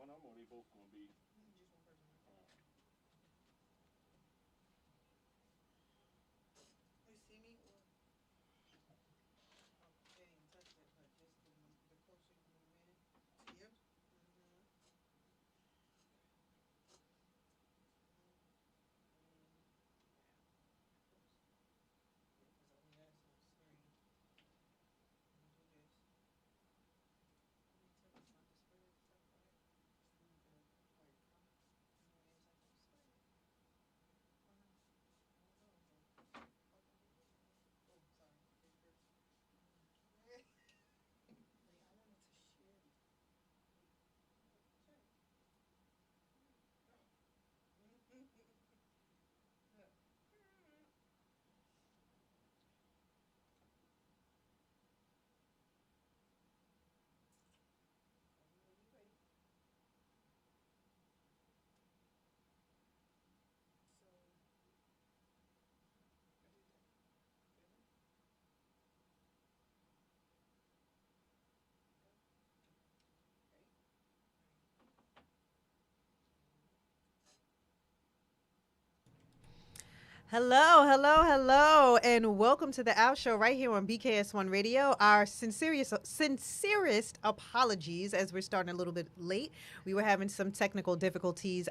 one of them, or they both gonna be? Hello, hello, hello, and welcome to the Out Show right here on BKS1 Radio. Our sincerest apologies as we're starting a little bit late. We were having some technical difficulties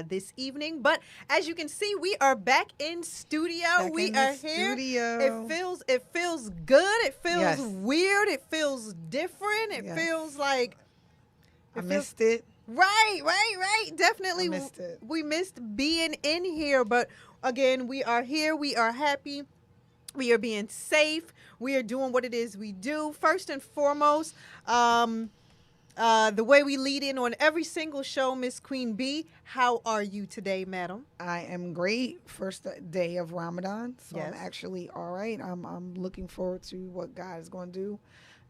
this evening, but as you can see, we are back in studio. We are here. Studio. It feels good. It feels Yes. weird. It feels different. It Yes. feels like I missed it. Right. Definitely. I missed it. We missed being in here, but again, we are here. We are happy. We are being safe. We are doing what it is we do. First and foremost, the way we lead in on every single show, Miss Queen B, how are you today, madam? I am great. First day of Ramadan, so Yes. I'm actually all right. I'm looking forward to what God is going to do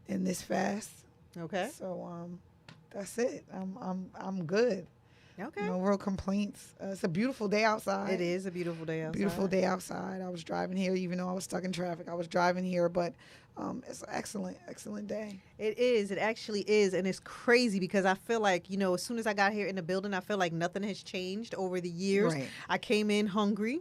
in this fast. Okay. So that's it. I'm good. Okay. No real complaints. It's a beautiful day outside. It is a beautiful day outside. Beautiful day outside. I was driving here, even though I was stuck in traffic. I was driving here, but it's an excellent day. It is. It actually is. And it's crazy because I feel like, as soon as I got here in the building, I feel like nothing has changed over the years. Right. I came in hungry.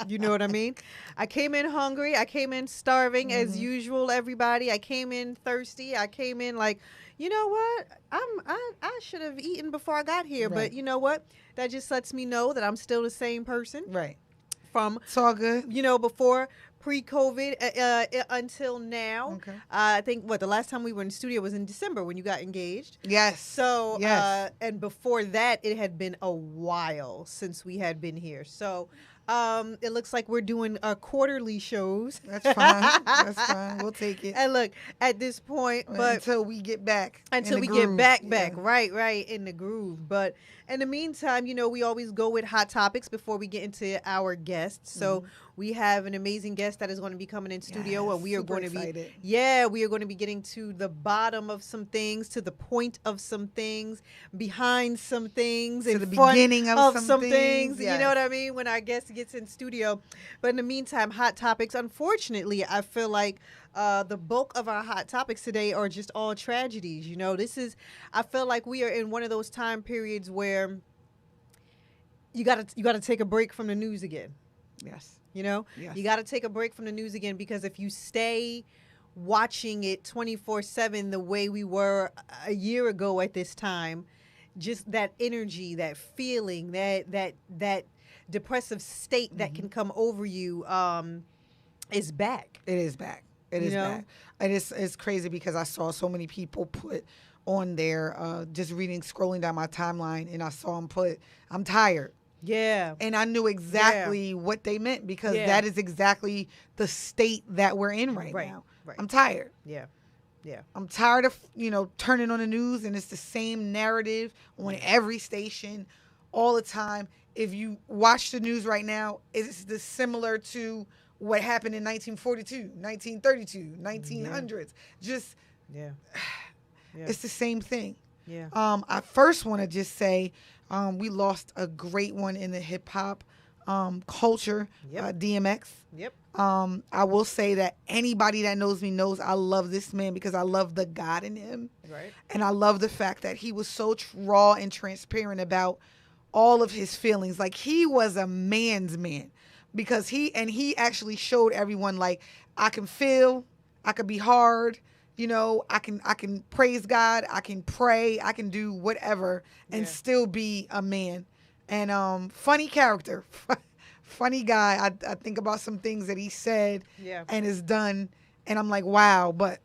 You know what I mean? I came in hungry. I came in starving as usual, everybody. I came in thirsty. I came in like, you know what? I should have eaten before I got here. Right. But you know what? That just lets me know that I'm still the same person Right. from, It's all good. before pre-COVID until now. Okay. I think the last time we were in the studio was in December when you got engaged. Yes. So, yes. And before that, it had been a while since we had been here. So, it looks like we're doing quarterly shows. That's fine. That's fine. We'll take it. And look, at this point, but until we get back. until in the we get groove. back, Yeah. right in the groove. But in the meantime, we always go with hot topics before we get into our guests. So we have an amazing guest that is going to be coming in studio, Yes, and we are super going to excited. we are going to be getting to the bottom of some things, to the point of some things, behind some things, To in the front beginning of some things. things, You yes. know what I mean? When our guest gets in studio. But in the meantime, hot topics. Unfortunately, I feel like the bulk of our hot topics today are just all tragedies. I feel like we are in one of those time periods where you gotta take a break from the news again. Yes. Yes. You got to take a break from the news again, because if you stay watching it 24/7 the way we were a year ago at this time, just that energy, that feeling, that depressive state that can come over you is back. It is back. It is back. And it's crazy because I saw so many people put on there, just scrolling down my timeline, and I saw them put, "I'm tired." Yeah. And I knew exactly what they meant, because that is exactly the state that we're in right now. Right. I'm tired. Yeah. I'm tired of, turning on the news and it's the same narrative on every station all the time. If you watch the news right now, it's similar to what happened in 1942, 1932, 1900s. Just, it's the same thing. Yeah. I first want to just say we lost a great one in the hip hop culture, Yep. DMX. Yep. I will say that anybody that knows me knows I love this man because I love the God in him. Right. And I love the fact that he was so raw and transparent about all of his feelings. Like, he was a man's man because he actually showed everyone, like, I can feel, I can be hard, I can praise God, I can pray, I can do whatever and still be a man. And funny character. Funny guy. I think about some things that he said and has done, and I'm like, wow. But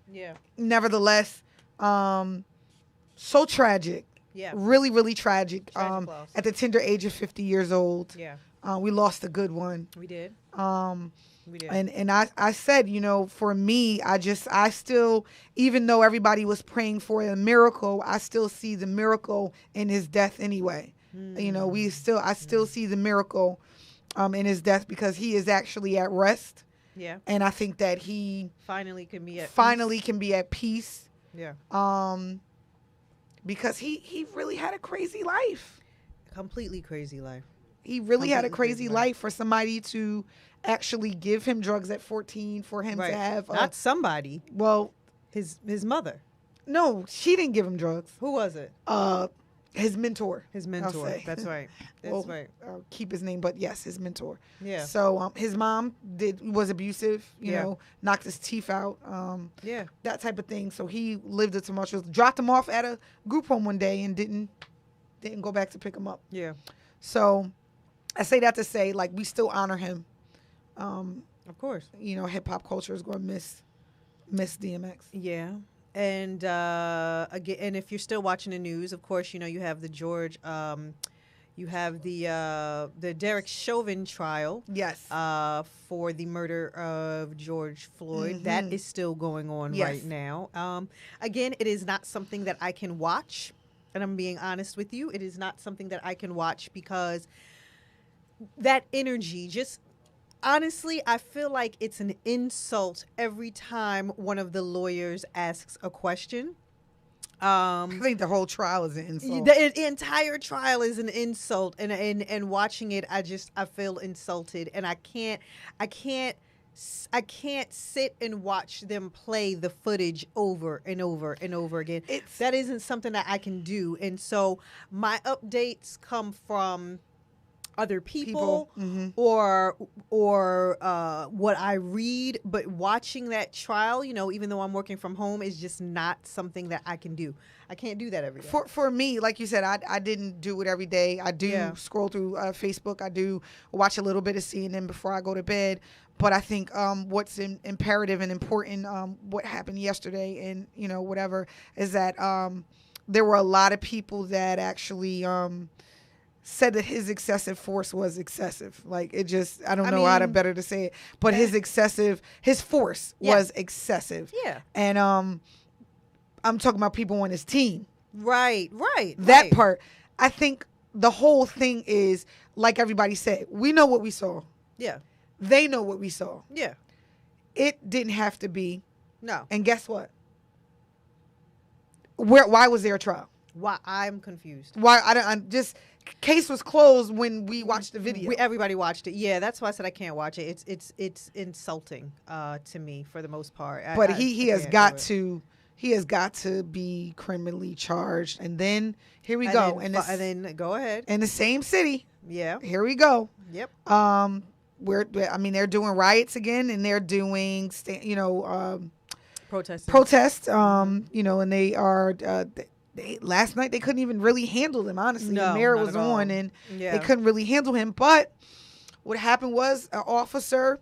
nevertheless, so tragic. Yeah. Really, really tragic. Tragic loss. At the tender age of 50 years old. Yeah. We lost a good one. We did. We did. And I said, for me, I still, even though everybody was praying for a miracle, I still see the miracle in his death anyway. I still see the miracle in his death because he is actually at rest. Yeah. And I think that he finally can be at peace. Yeah. Because he really had a crazy life. Completely crazy life. He really had a crazy life for somebody to actually give him drugs at 14 for him to have not somebody. Well, his mother. No, she didn't give him drugs. Who was it? His mentor. His mentor. That's right. That's right. I'll keep his name, but yes, his mentor. Yeah. So his mom was abusive, knocked his teeth out. That type of thing. So he lived a tumultuous, dropped him off at a group home one day and didn't go back to pick him up. Yeah. So I say that to say, like, we still honor him. Of course. Hip hop culture is going to miss DMX. Yeah. And again, and if you're still watching the news, of course, you have the you have the Derek Chauvin trial. Yes. For the murder of George Floyd. Mm-hmm. That is still going on right now. Again, it is not something that I can watch, and I'm being honest with you. It is not something that I can watch because that energy just. Honestly, I feel like it's an insult every time one of the lawyers asks a question. I think the whole trial is an insult. The entire trial is an insult, and watching it, I feel insulted, and I can't sit and watch them play the footage over and over and over again. That isn't something that I can do, and so my updates come from other people. Mm-hmm. or what I read, but watching that trial, even though I'm working from home, is just not something that I can do. I can't do that every day. For me, like you said, I didn't do it every day. I do scroll through Facebook. I do watch a little bit of CNN before I go to bed. But I think what's imperative and important, what happened yesterday and, whatever, is that there were a lot of people that actually said that his excessive force was excessive. Like, it just, I don't know how to better to say it, but his force was excessive. Yeah. And I'm talking about people on his team. Right. That part. I think the whole thing is, like everybody said, we know what we saw. Yeah. They know what we saw. Yeah. It didn't have to be. No. And guess what? Why was there a trial? Why? I'm confused. Why? Case was closed when we watched the video. Everybody watched it. Yeah, that's why I said I can't watch it. It's insulting to me for the most part. But he has got to be criminally charged. And then here we go. And then go ahead. In the same city. Yeah. Here we go. Yep. They're doing riots again, and they're doing protests. And they are. Last night they couldn't even really handle them, honestly. No, the mayor was on and they couldn't really handle him. But what happened was an officer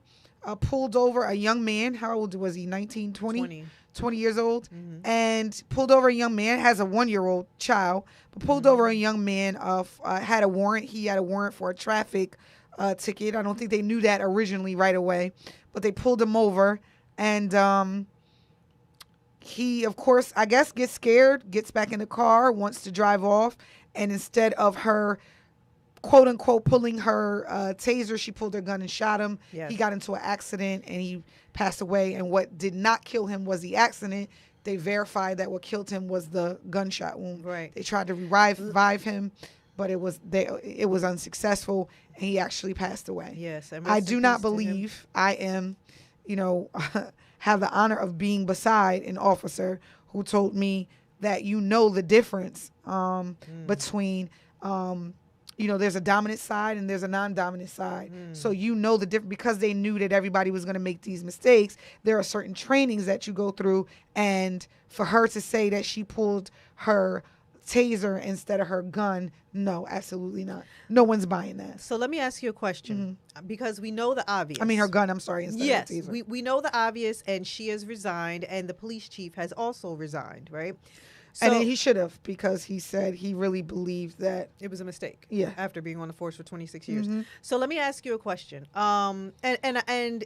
pulled over a young man. How old was he? 19, 20 years old. Mm-hmm. And pulled over a young man, has a 1-year-old child, but pulled over a young man, had a warrant. He had a warrant for a traffic ticket. I don't think they knew that originally right away, but they pulled him over. And he, of course, I guess gets scared, gets back in the car, wants to drive off. And instead of her, quote unquote, pulling her taser, she pulled her gun and shot him. Yes. He got into an accident and he passed away. And what did not kill him was the accident. They verified that what killed him was the gunshot wound. Right. They tried to revive him. but it was unsuccessful, and he actually passed away. Yes, and I rest do in not peace to him. believe I am, have the honor of being beside an officer who told me that the difference between, there's a dominant side and there's a non-dominant side. So the difference, because they knew that everybody was going to make these mistakes. There are certain trainings that you go through, and for her to say that she pulled her taser instead of her gun, no, absolutely not. No one's buying that. So let me ask you a question, because we know the obvious. I mean, her gun, I'm sorry, instead of her Yes, taser. we know the obvious, and she has resigned, and the police chief has also resigned, right? So And then he should have, because he said he really believed that. it was a mistake. Yeah. After being on the force for 26 years. So let me ask you a question. And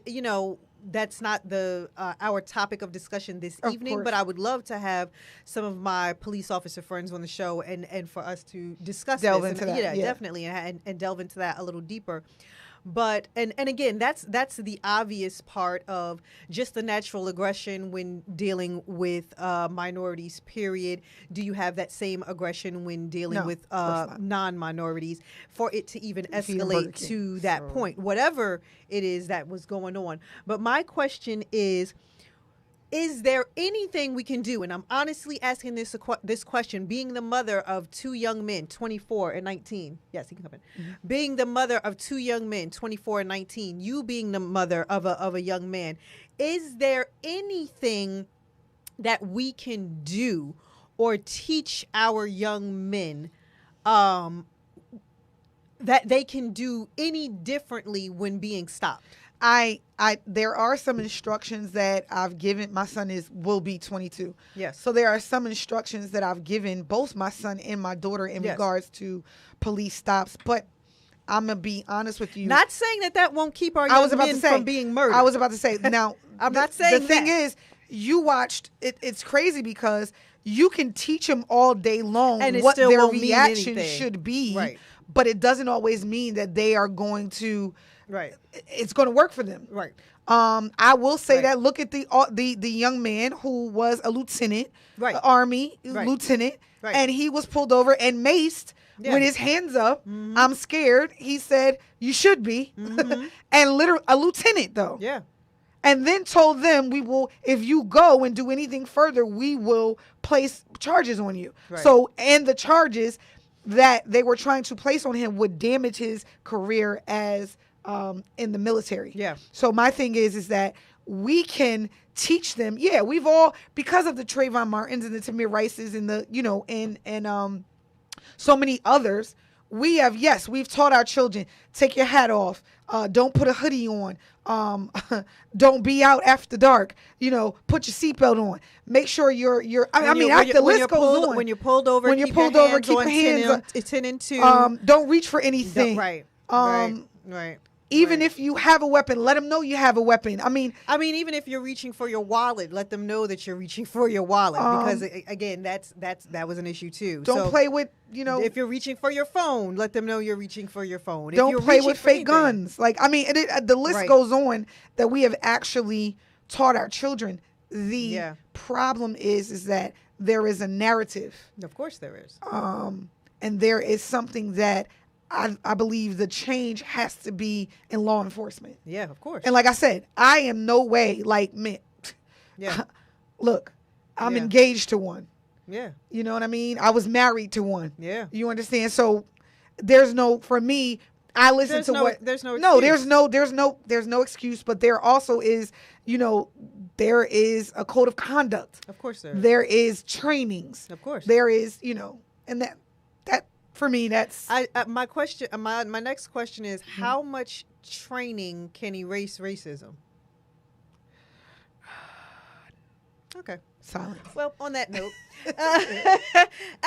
that's not the our topic of discussion this Of evening, course. but I would love to have some of my police officer friends on the show and for us to discuss Delve this. into And, that, yeah. definitely, and delve into that a little deeper. But and again, that's the obvious part of just the natural aggression when dealing with minorities. Period. Do you have that same aggression when dealing No, with of course not. non-minorities for it to even If you're Burger escalate King, to that so. point? Whatever it is that was going on. But my question is there anything we can do? And I'm honestly asking this question, being the mother of two young men, 24 and 19. Yes, he can come in. Being the mother of two young men, 24 and 19, you being the mother of a young man, is there anything that we can do or teach our young men that they can do any differently when being stopped? There are some instructions that I've given. My son will be 22. Yes. So there are some instructions that I've given both my son and my daughter in Yes. regards to police stops. But I'm gonna be honest with you. Not saying that won't keep our I young was about men to say from being murdered. I was about to say now. I'm not saying the thing that. is, you watched it. It's crazy because you can teach them all day long And it what still their won't mean reaction anything. should be, Right. but it doesn't always mean that they are going to. Right. It's going to work for them. Right. I will say Right. that look at the young man who was a lieutenant, Right. Army Right. lieutenant, Right. and he was pulled over and maced Yeah. with his hands up. I'm scared. He said, "You should be," and literally a lieutenant though. Yeah. And then told them, "We will, if you go and do anything further, we will place charges on you." Right. So, and the charges that they were trying to place on him would damage his career as in the military. Yeah. So my thing is that we can teach them. Yeah, we've all, because of the Trayvon Martins and the Tamir Rices and the and so many others. We've taught our children, take your hat off, don't put a hoodie on, don't be out after dark, put your seatbelt on, make sure the list goes on. When you're pulled over, When you're keep pulled your over, hands keep on your hands 10 on- and, 10 and 2. Don't reach for anything. Right. Right. Even Right. if you have a weapon, let them know you have a weapon. I mean, even if you're reaching for your wallet, let them know that you're reaching for your wallet, because again, that was an issue too. don't So play with, if you're reaching for your phone, let them know you're reaching for your phone. If don't you're play reaching with for fake anything- guns. The list Right. goes on that we have actually taught our children. The Yeah. problem is that there is a narrative, Of course there is. and there is something that I believe the change has to be in law enforcement. Yeah, of course. And like I said, I am no way like Mint. Yeah. Look, I'm Yeah. engaged to one. Yeah. You know what I mean? I was married to one. Yeah. You understand? So for me, I listen There's to no- what there's no no, excuse. there's no excuse, but there also is, there is a code of conduct. Of course there is. There is trainings. Of course. There is, and that for me, that's My question, my next question is, how much training can erase racism? Okay. silence. Well, on that note,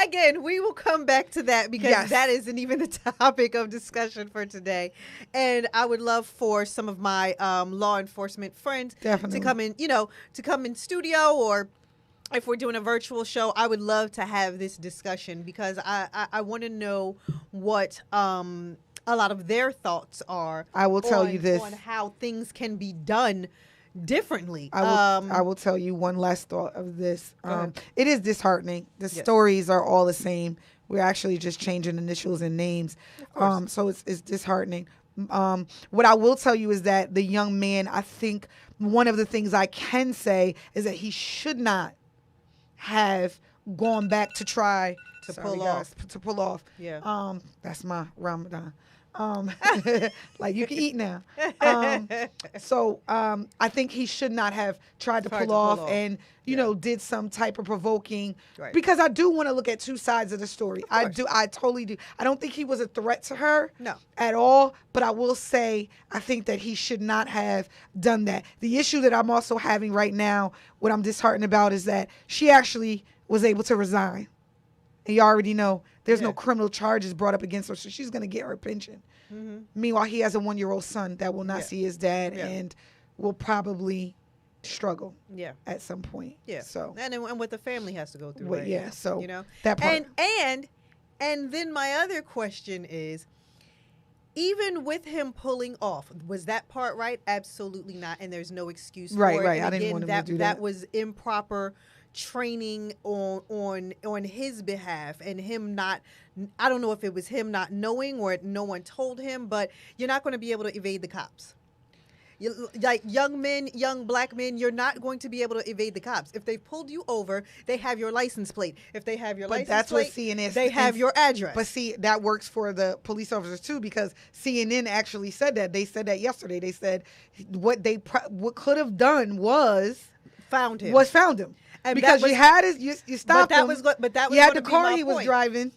again, we will come back to that because Yes. that isn't even the topic of discussion for today. And I would love for some of my law enforcement friends Definitely. to come in studio, or if we're doing a virtual show, I would love to have this discussion because I want to know what a lot of their thoughts are. I will tell you this. on how things can be done differently. I will tell you one last thought of this. It is disheartening. The Yes. stories are all the same. We're actually just changing initials and names. So it's disheartening. What I will tell you is that the young man, I think one of the things I can say is that he should not have gone back to try To pull off. Yeah. That's my Ramadan. Like you can eat now. So I think he should not have tried to pull off and you know did some type of provoking because I do want to look at two sides of the story. I totally do. I don't think he was a threat to her at all, but I will say I think that he should not have done that. The issue that I'm also having right now, what I'm disheartened about is that she actually was able to resign. And you already know there's no criminal charges brought up against her, so she's going to get her pension. Mm-hmm. Meanwhile, he has a 1-year-old son that will not see his dad and will probably struggle at some point. Yeah. So and what the family has to go through. But, right? Yeah. So you know that part. And then my other question is, even with him pulling off, was that part right? Absolutely not. And there's no excuse for it. Right. And I didn't want him to do that. That was improper training on his behalf, and him not, I don't know if it was him not knowing or no one told him, but you're not going to be able to evade the cops. Like young black men, you're not going to be able to evade the cops. If they pulled you over, they have your license plate. If they have your license that's plate, what CNN they have your address. But see, that works for the police officers too, because CNN actually said that. They said that yesterday. They said what could have done was found him. And because you stopped him. But that was you had the be car my he point. was driving.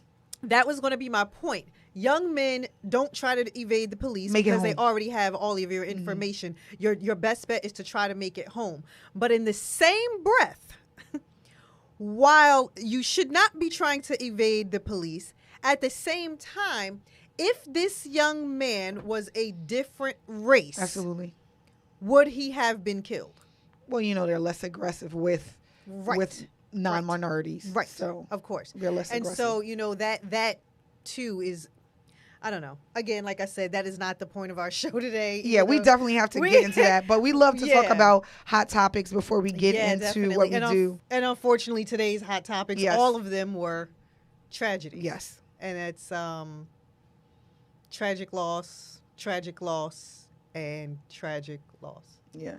That was going to be my point. Young men don't try to evade the police because they already have all of your information. Mm-hmm. Your best bet is to try to make it home. But in the same breath, while you should not be trying to evade the police, at the same time, if this young man was a different race, absolutely, would he have been killed? Well, you know, they're less aggressive with non-minorities. Right. So, of course. They're less aggressive. And so, you know, that too is, I don't know. Again, like I said, that is not the point of our show today. Yeah, we definitely have to get into that. But we love to talk about hot topics before we get into definitely. What we do. And unfortunately, today's hot topics, all of them were tragedies. Yes. And it's tragic loss, and tragic loss. Yeah.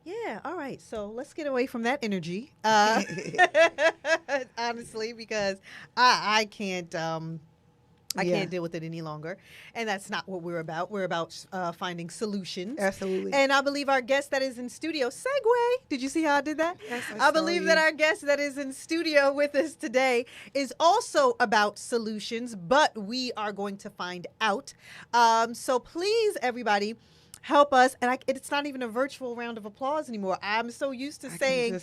Yeah, all right. So let's get away from that energy. Honestly, because I can't can't deal with it any longer. And that's not what we're about. We're about finding solutions. Absolutely. And I believe our guest that is in studio, segue. Did you see how I did that? Yes, I believe that our guest that is in studio with us today is also about solutions, but we are going to find out. So please, everybody, help us. And it's not even a virtual round of applause anymore. I'm so used to saying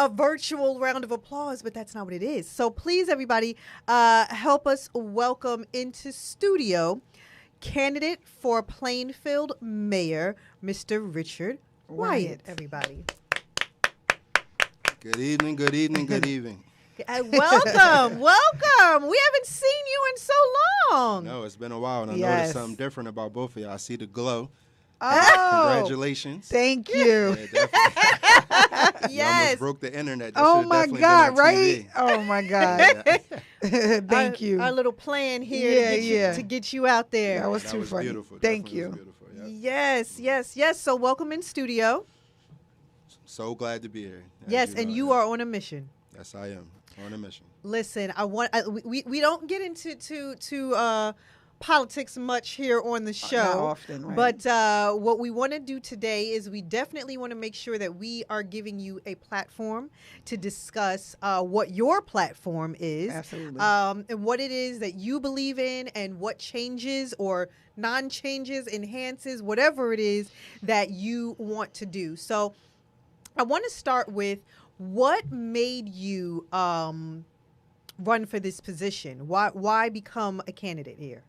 a virtual round of applause, but that's not what it is. So please, everybody, help us welcome into studio candidate for Plainfield Mayor, Mr. Richard Wyatt. Everybody. Good evening, good evening, good evening. Welcome. We haven't seen you in so long. No, it's been a while, and I noticed something different about both of you. I see the glow. Oh, congratulations! Thank you. Yeah, you almost broke the internet. That oh my God! Right? Oh my God! Thank you. Our little plan here to get you out there. That was too funny. Beautiful. Thank you. Beautiful, yeah. Yes. So welcome in studio. So glad to be here. Yes, and you are on a mission. Yes, I am on a mission. Listen, we don't get into politics much here on the show. Not often, right? But what we want to do today is we definitely want to make sure that we are giving you a platform to discuss what your platform is. Absolutely. And what it is that you believe in and what changes or non-changes, enhances, whatever it is that you want to do. So I want to start with what made you run for this position? Why become a candidate here?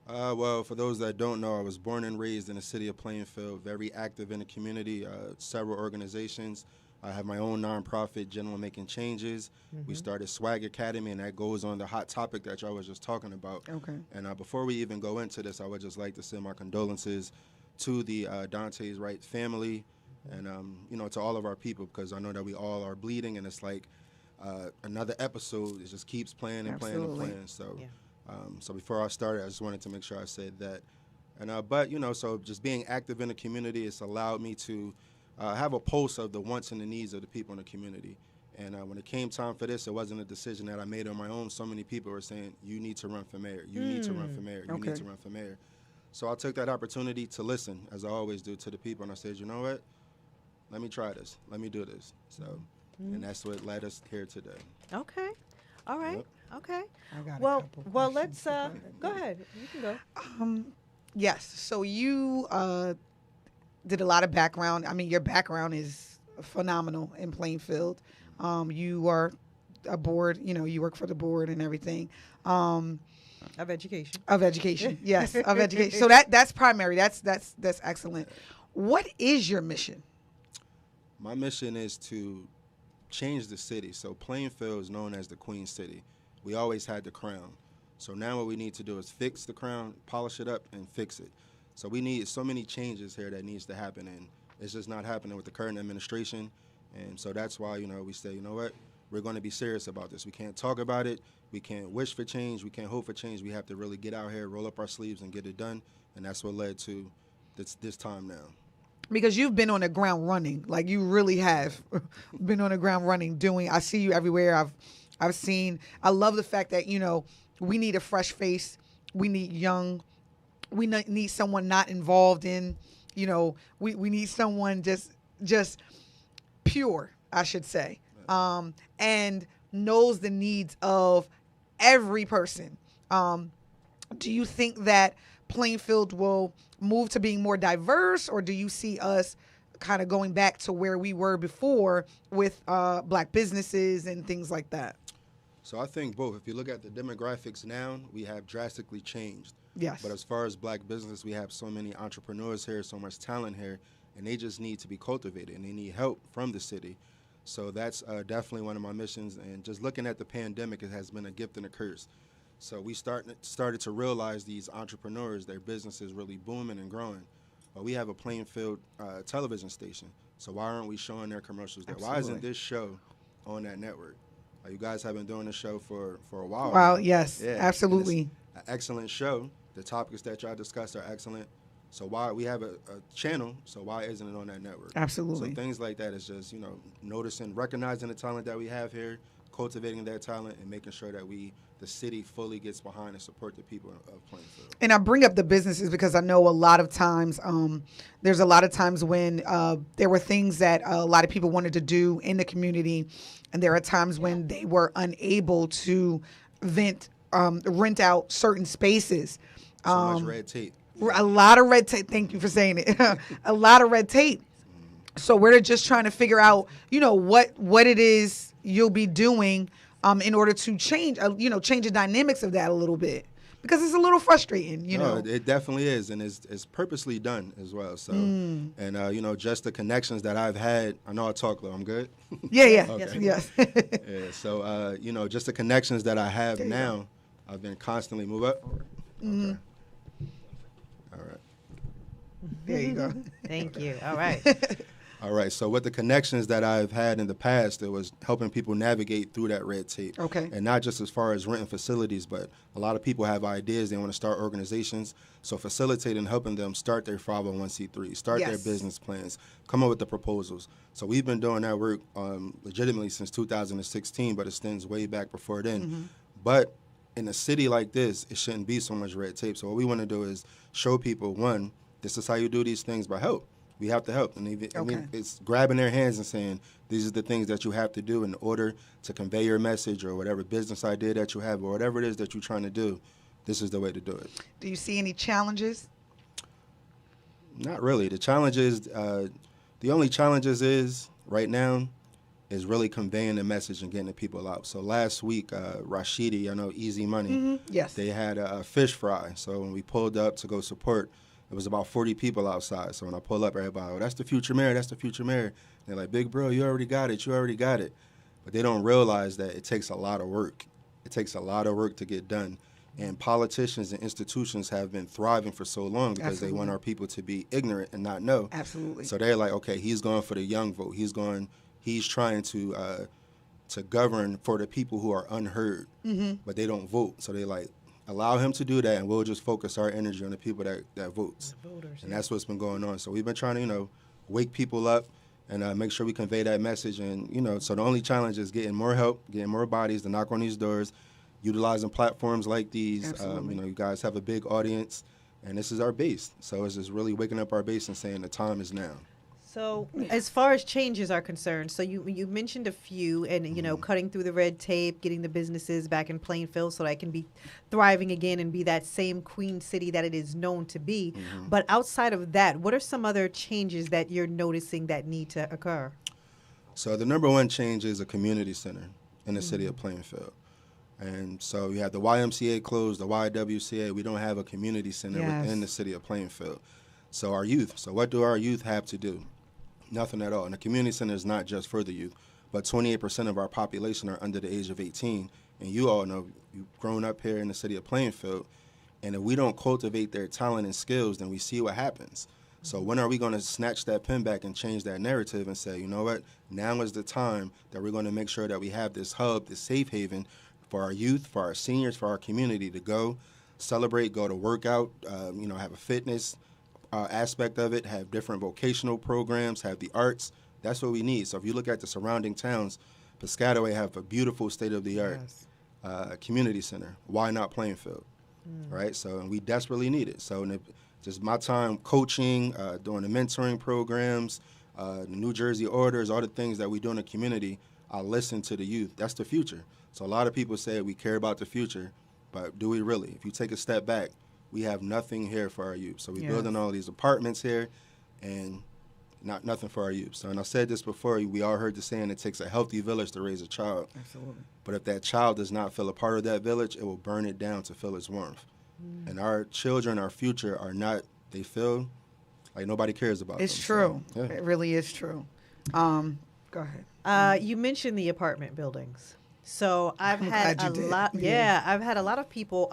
Well, for those that don't know, I was born and raised in the city of Plainfield, very active in the community, several organizations. I have my own nonprofit, Gentlemen Making Changes. Mm-hmm. We started Swag Academy, and that goes on the hot topic that y'all was just talking about. Okay. And before we even go into this, I would just like to send my condolences to the Dante's Wright family. And, to all of our people, because I know that we all are bleeding, and it's like another episode. It just keeps playing and playing and Absolutely. playing. So, so before I started, I just wanted to make sure I said that. And but so just being active in the community, it's allowed me to have a pulse of the wants and the needs of the people in the community. And when it came time for this, it wasn't a decision that I made on my own. So many people were saying, "You need to run for mayor. You need to run for mayor. You need to run for mayor." So I took that opportunity to listen, as I always do, to the people, and I said, "You know what? Let me try this. Let me do this." So, and that's what led us here today. Okay. All right. Yep. Okay. I got a Well, couple well, questions. let's go ahead. You can go. Yes. So you did a lot of background. I mean, your background is phenomenal in Plainfield. You are a board. You work for the board and everything. Of education. Of education, yes, of education. So that's primary. That's excellent. What is your mission? My mission is to change the city. So Plainfield is known as the Queen City. We always had the crown. So now what we need to do is fix the crown, polish it up, and fix it. So we need so many changes here that needs to happen, and it's just not happening with the current administration. And so that's why, we say, you know what, we're going to be serious about this. We can't talk about it. We can't wish for change. We can't hope for change. We have to really get out here, roll up our sleeves, and get it done. And that's what led to this time now. Because you've been on the ground running, like you really have been on the ground running. I see you everywhere. I've seen. I love the fact that we need a fresh face. We need young. We need someone not involved in. We need someone just pure, I should say, and knows the needs of every person. Do you think that Plainfield will move to being more diverse, or do you see us kind of going back to where we were before with black businesses and things like that? So I think both. If you look at the demographics now, we have drastically changed. Yes. But as far as black business, we have so many entrepreneurs here, so much talent here, and they just need to be cultivated, and they need help from the city. So that's definitely one of my missions. And just looking at the pandemic, it has been a gift and a curse. So we started to realize these entrepreneurs, their business is really booming and growing. But we have a Plainfield television station. So why aren't we showing their commercials there? Why isn't this show on that network? You guys have been doing this show for a while. Wow, now. yes, Yeah, absolutely. an excellent show. The topics that y'all discussed are excellent. So why we have a channel, so why isn't it on that network? Absolutely. So things like that is just, noticing, recognizing the talent that we have here, cultivating that talent, and making sure that the city fully gets behind and support the people of Plainfield. And I bring up the businesses because I know a lot of times, there's a lot of times when there were things that a lot of people wanted to do in the community, and there are times when they were unable to rent out certain spaces. So much red tape. A lot of red tape. Thank you for saying it. A lot of red tape. So we're just trying to figure out, what it is you'll be doing in order to change the dynamics of that a little bit, because it's a little frustrating, No, it definitely is, and it's purposely done as well. So, and just the connections that I've had. I know I talk low. I'm good. Yeah. Okay. Yes. Yeah. So, just the connections that I have now, I've been constantly move up. Okay. All right. There you go. Thank you. All right. All right. So with the connections that I've had in the past, it was helping people navigate through that red tape. Okay. And not just as far as renting facilities, but a lot of people have ideas. They want to start organizations. So facilitating, helping them start their 501c3, start their business plans, come up with the proposals. So we've been doing that work legitimately since 2016, but it extends way back before then. Mm-hmm. But in a city like this, it shouldn't be so much red tape. So what we want to do is show people, one, this is how you do these things, but help. We have to help. And even, it's grabbing their hands and saying, these are the things that you have to do in order to convey your message or whatever business idea that you have or whatever it is that you're trying to do. This is the way to do it. Do you see any challenges? Not really. The challenges, the only challenges is right now is really conveying the message and getting the people out. So last week, Rashidi, I know Easy Money, Yes. they had a fish fry. So when we pulled up to go support, it was about 40 people outside. So when I pull up, everybody, oh, that's the future mayor, that's the future mayor. And they're like, big bro, you already got it, you already got it. But they don't realize that it takes a lot of work. It takes a lot of work to get done. And politicians and institutions have been thriving for so long because they want Absolutely. our people to be ignorant and not know. Absolutely. So they're like, okay, he's going for the young vote. He's trying to govern for the people who are unheard, but they don't vote. So they like, allow him to do that, and we'll just focus our energy on the people that votes. The voters, And that's what's been going on. So we've been trying to, wake people up and make sure we convey that message. And, so the only challenge is getting more help, getting more bodies to knock on these doors, utilizing platforms like these. Absolutely. You guys have a big audience, and this is our base. So it's just really waking up our base and saying the time is now. So as far as changes are concerned, so you mentioned a few, and cutting through the red tape, getting the businesses back in Plainfield so that it can be thriving again and be that same Queen City that it is known to be. But outside of that, what are some other changes that you're noticing that need to occur? So the number one change is a community center in the city of Plainfield. And so you have the YMCA closed, the YWCA. We don't have a community center within the city of Plainfield. So our youth, so what do our youth have to do? Nothing at all. And the community center is not just for the youth, but 28% of our population are under the age of 18. And you all know, you've grown up here in the city of Plainfield, and if we don't cultivate their talent and skills, then we see what happens. So when are we going to snatch that pen back and change that narrative and say, you know what, now is the time that we're going to make sure that we have this hub, this safe haven for our youth, for our seniors, for our community to go celebrate, go to work out, have a fitness aspect of it, have different vocational programs, have the arts. That's what we need. So if you look at the surrounding towns, Piscataway have a beautiful state-of-the-art community center. Why not Plainfield? Right? So, and we desperately need it. So just my time coaching, doing the mentoring programs, the New Jersey orders, all the things that we do in the community, I listen to the youth. That's the future. So a lot of people say we care about the future, but do we really? If you take a step back, we have nothing here for our youth. So we're building all these apartments here and nothing for our youth. So, and I said this before, we all heard the saying, it takes a healthy village to raise a child. Absolutely. But if that child does not feel a part of that village, it will burn it down to feel its warmth. And our children, our future are not, they feel like nobody cares about them. It's true. So, yeah. It really is true. Go ahead. You mentioned the apartment buildings. So I've I'm had glad you did. lot. Yeah. Yeah, I've had a lot of people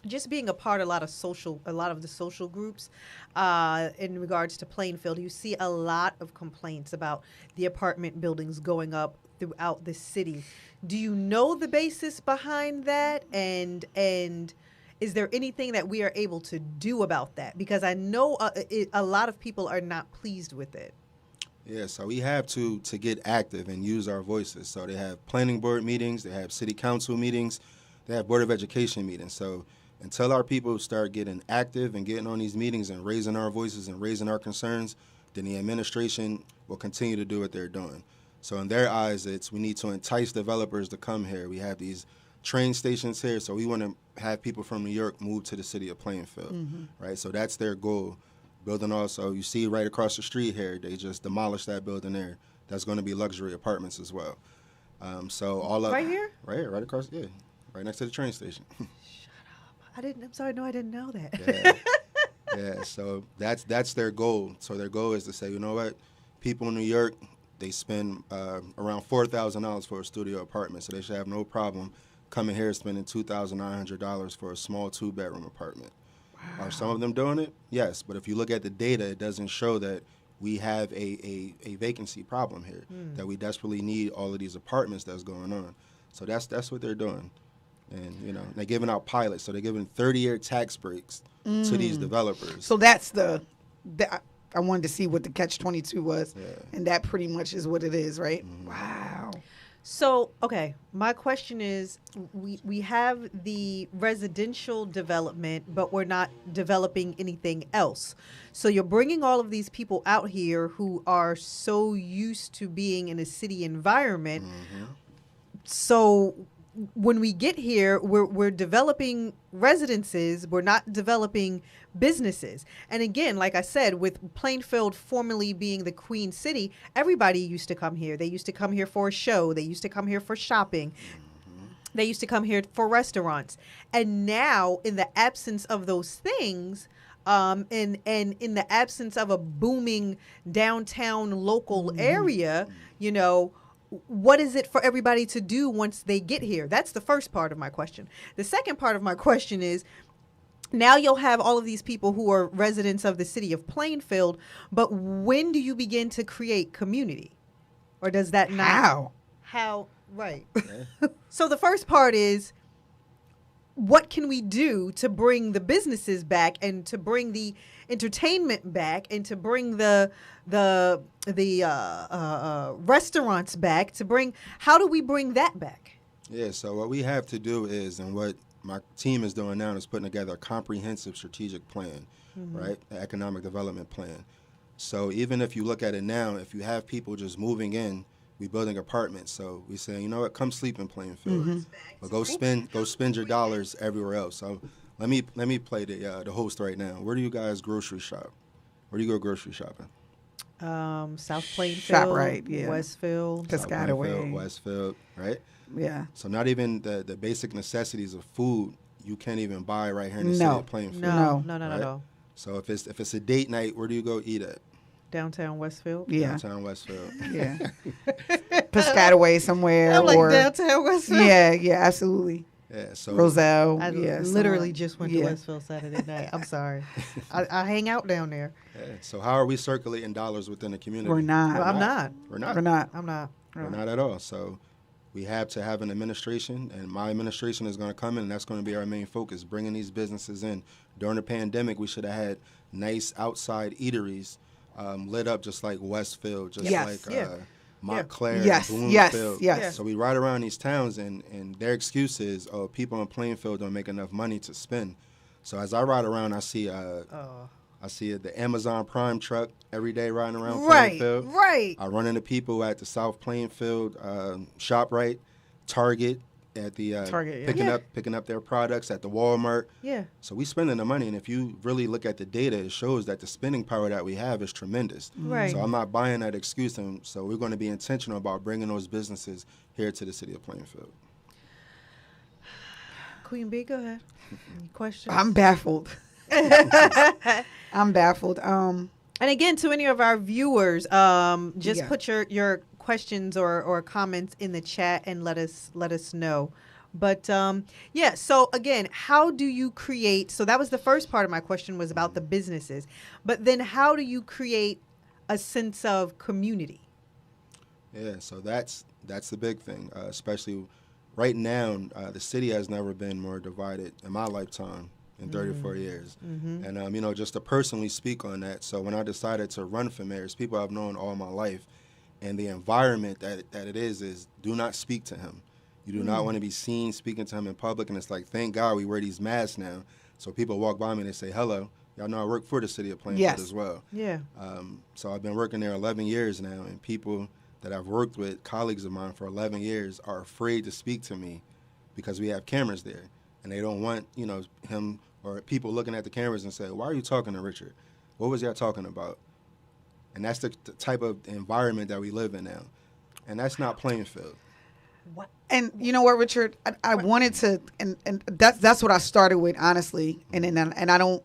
just being a part of a lot of the social groups in regards to Plainfield. You see a lot of complaints about the apartment buildings going up throughout the city. Do you know the basis behind that? And is there anything that we are able to do about that? Because I know a lot of people are not pleased with it. Yeah, so we have to get active and use our voices. So they have planning board meetings, they have city council meetings, they have board of education meetings. So until our people start getting active and getting on these meetings and raising our voices and raising our concerns, then the administration will continue to do what they're doing. So in their eyes, we need to entice developers to come here. We have these train stations here, so we want to have people from New York move to the city of Plainfield, right? So that's their goal. Building also, you see right across the street here, they just demolished that building there. That's going to be luxury apartments as well. So all Right here? Right here, right across, right next to the train station. I'm sorry, no, I didn't know that. Yeah, so that's their goal. So their goal is to say, you know what, people in New York, they spend around $4,000 for a studio apartment, so they should have no problem coming here spending $2,900 for a small 2-bedroom apartment. Wow. Are some of them doing it? Yes, but if you look at the data, it doesn't show that we have a vacancy problem here, that we desperately need all of these apartments that's going on. So that's what they're doing. And, they're giving out pilots. So they're giving 30-year tax breaks to these developers. So that's I wanted to see what the catch-22 was, and that pretty much is what it is, right? Wow. So, okay, my question is, we have the residential development, but we're not developing anything else. So you're bringing all of these people out here who are so used to being in a city environment. So when we get here, we're developing residences. We're not developing businesses. And again, like I said, with Plainfield formerly being the Queen City, everybody used to come here. They used to come here for a show. They used to come here for shopping. They used to come here for restaurants. And now, in the absence of those things, and in the absence of a booming downtown local area, what is it for everybody to do once they get here? That's the first part of my question. The second part of my question is, now you'll have all of these people who are residents of the city of Plainfield, but when do you begin to create community? Or does that not? How? Right. So the first part is, what can we do to bring the businesses back and to bring the entertainment back and to bring the restaurants back, how do we bring that back? Yeah, so what we have to do is, and what my team is doing now, is putting together a comprehensive strategic plan, right? An economic development plan. So even if you look at it now, if you have people just moving in, we building apartments. So we saying, you know what, come sleep in Plainfield, but go spend your dollars everywhere else. So let me play the host right now. Where do you guys grocery shop? Where do you go grocery shopping? South Plainfield, ShopRite, yeah. Westfield, Piscataway, Westfield, right? Yeah. So not even the basic necessities of food you can't even buy right here in the city of Plainfield. No. Right? So if it's a date night, where do you go eat at? Downtown Westfield. Yeah. Downtown Westfield. Yeah. Piscataway somewhere. I'm like or downtown Westfield. Yeah, absolutely. Yeah. So Roselle. I literally somewhere. just went to Westfield Saturday night. I'm sorry. I hang out down there. yeah, so how are we circulating dollars within the community? We're not. Well, I'm not. We're not. We're not. I'm not. We're not at all. So we have to have an administration, and my administration is going to come in, and that's going to be our main focus, bringing these businesses in. During the pandemic, we should have had nice outside eateries lit up just like Westfield, just Yes. like Yeah. Montclair, Yes. Bloomfield. Yes. So we ride around these towns, and their excuse is, oh, people in Plainfield don't make enough money to spend. So as I ride around, I see the Amazon Prime truck every day riding around Plainfield. Right. I run into people at the South Plainfield ShopRite, Target, at the Target, picking up their products at the Walmart. Yeah. So we spending the money, and if you really look at the data, it shows that the spending power that we have is tremendous. Right. So I'm not buying that excuse, and so we're going to be intentional about bringing those businesses here to the city of Plainfield. Queen B, go ahead. Any questions? I'm baffled. I'm baffled. And again, to any of our viewers, just Yeah. put your questions or comments in the chat and let us know. But yeah, so again, how do you create? So that was the first part of my question, was about the businesses. But then how do you create a sense of community? Yeah, so that's the big thing, especially right now. The city has never been more divided in my lifetime in 34 years. And, just to personally speak on that, so when I decided to run for mayor, it's people I've known all my life, and the environment that it is do not speak to him. You do not want to be seen speaking to him in public, and it's like, thank God we wear these masks now. So people walk by me and they say, hello. Y'all know I work for the city of Plainfield as well. Yeah. So I've been working there 11 years now, and people that I've worked with, colleagues of mine for 11 years, are afraid to speak to me because we have cameras there. And they don't want, him or people looking at the cameras and say, why are you talking to Richard? What was y'all talking about? And that's the type of environment that we live in now. And that's not Plainfield. What? And you know what, Richard? I wanted to, and that's what I started with, honestly. And I don't,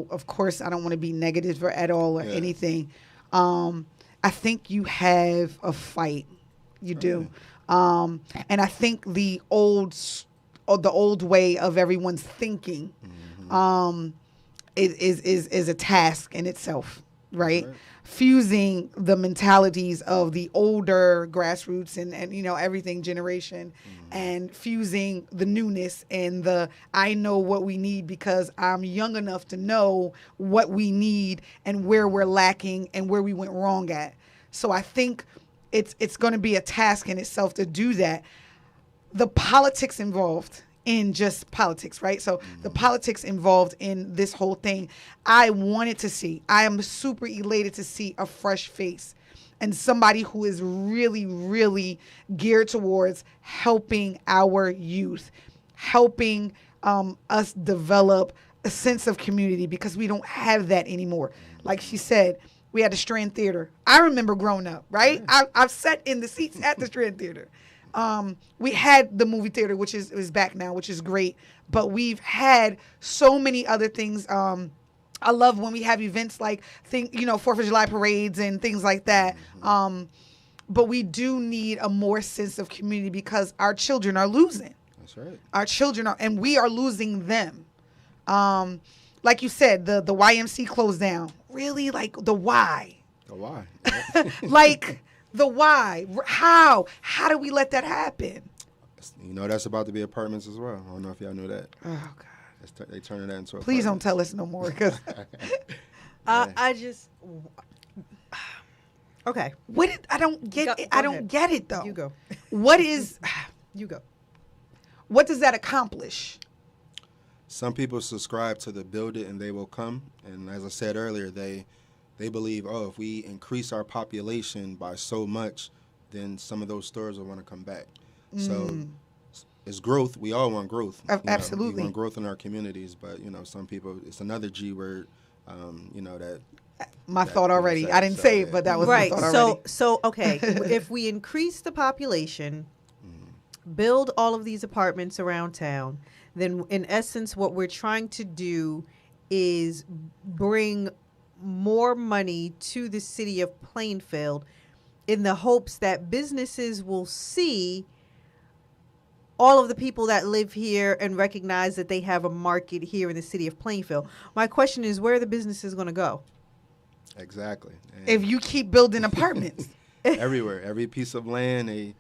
of course, I don't want to be negative at all or anything. I think you have a fight. You do. And I think the old way of everyone's thinking is a task in itself, right? Fusing the mentalities of the older grassroots and everything generation, and fusing the newness and the I know what we need because I'm young enough to know what we need and where we're lacking and where we went wrong at. So I think it's going to be a task in itself to do that. The politics involved in just politics, right? So the politics involved in this whole thing, I am super elated to see a fresh face and somebody who is really, really geared towards helping our youth, helping us develop a sense of community, because we don't have that anymore. Like she said, we had the Strand Theater. I remember growing up, right? I've sat in the seats at the Strand Theater. We had the movie theater, which is back now, which is great. But we've had so many other things. I love when we have events like 4th of July parades and things like that. but we do need a more sense of community because our children are losing. That's right. Our children are, and we are losing them. Like you said, the YMC closed down. Really? Like the why? The why? Like the why? How? How do we let that happen? You know, that's about to be apartments as well. I don't know if y'all knew that. Oh God! They turning that into. Please don't apartments. tell us no more, because I just. Okay. I don't get Go it. I don't ahead. get it though. You go. What is? You go. What does that accomplish? Some people subscribe to the build it and they will come. And as I said earlier, they believe, oh, if we increase our population by so much, then some of those stores will want to come back. So it's growth. We all want growth. Absolutely. We want growth in our communities. But, some people, it's another G word, that. My That thought already. makes I didn't sense. say So, it, but that yeah. was Right. my thought already. So okay. If we increase the population, build all of these apartments around town, then in essence, what we're trying to do is bring more money to the city of Plainfield in the hopes that businesses will see all of the people that live here and recognize that they have a market here in the city of Plainfield. My question is, where are the businesses going to go? Exactly. And If you keep building apartments, everywhere, every piece of land, and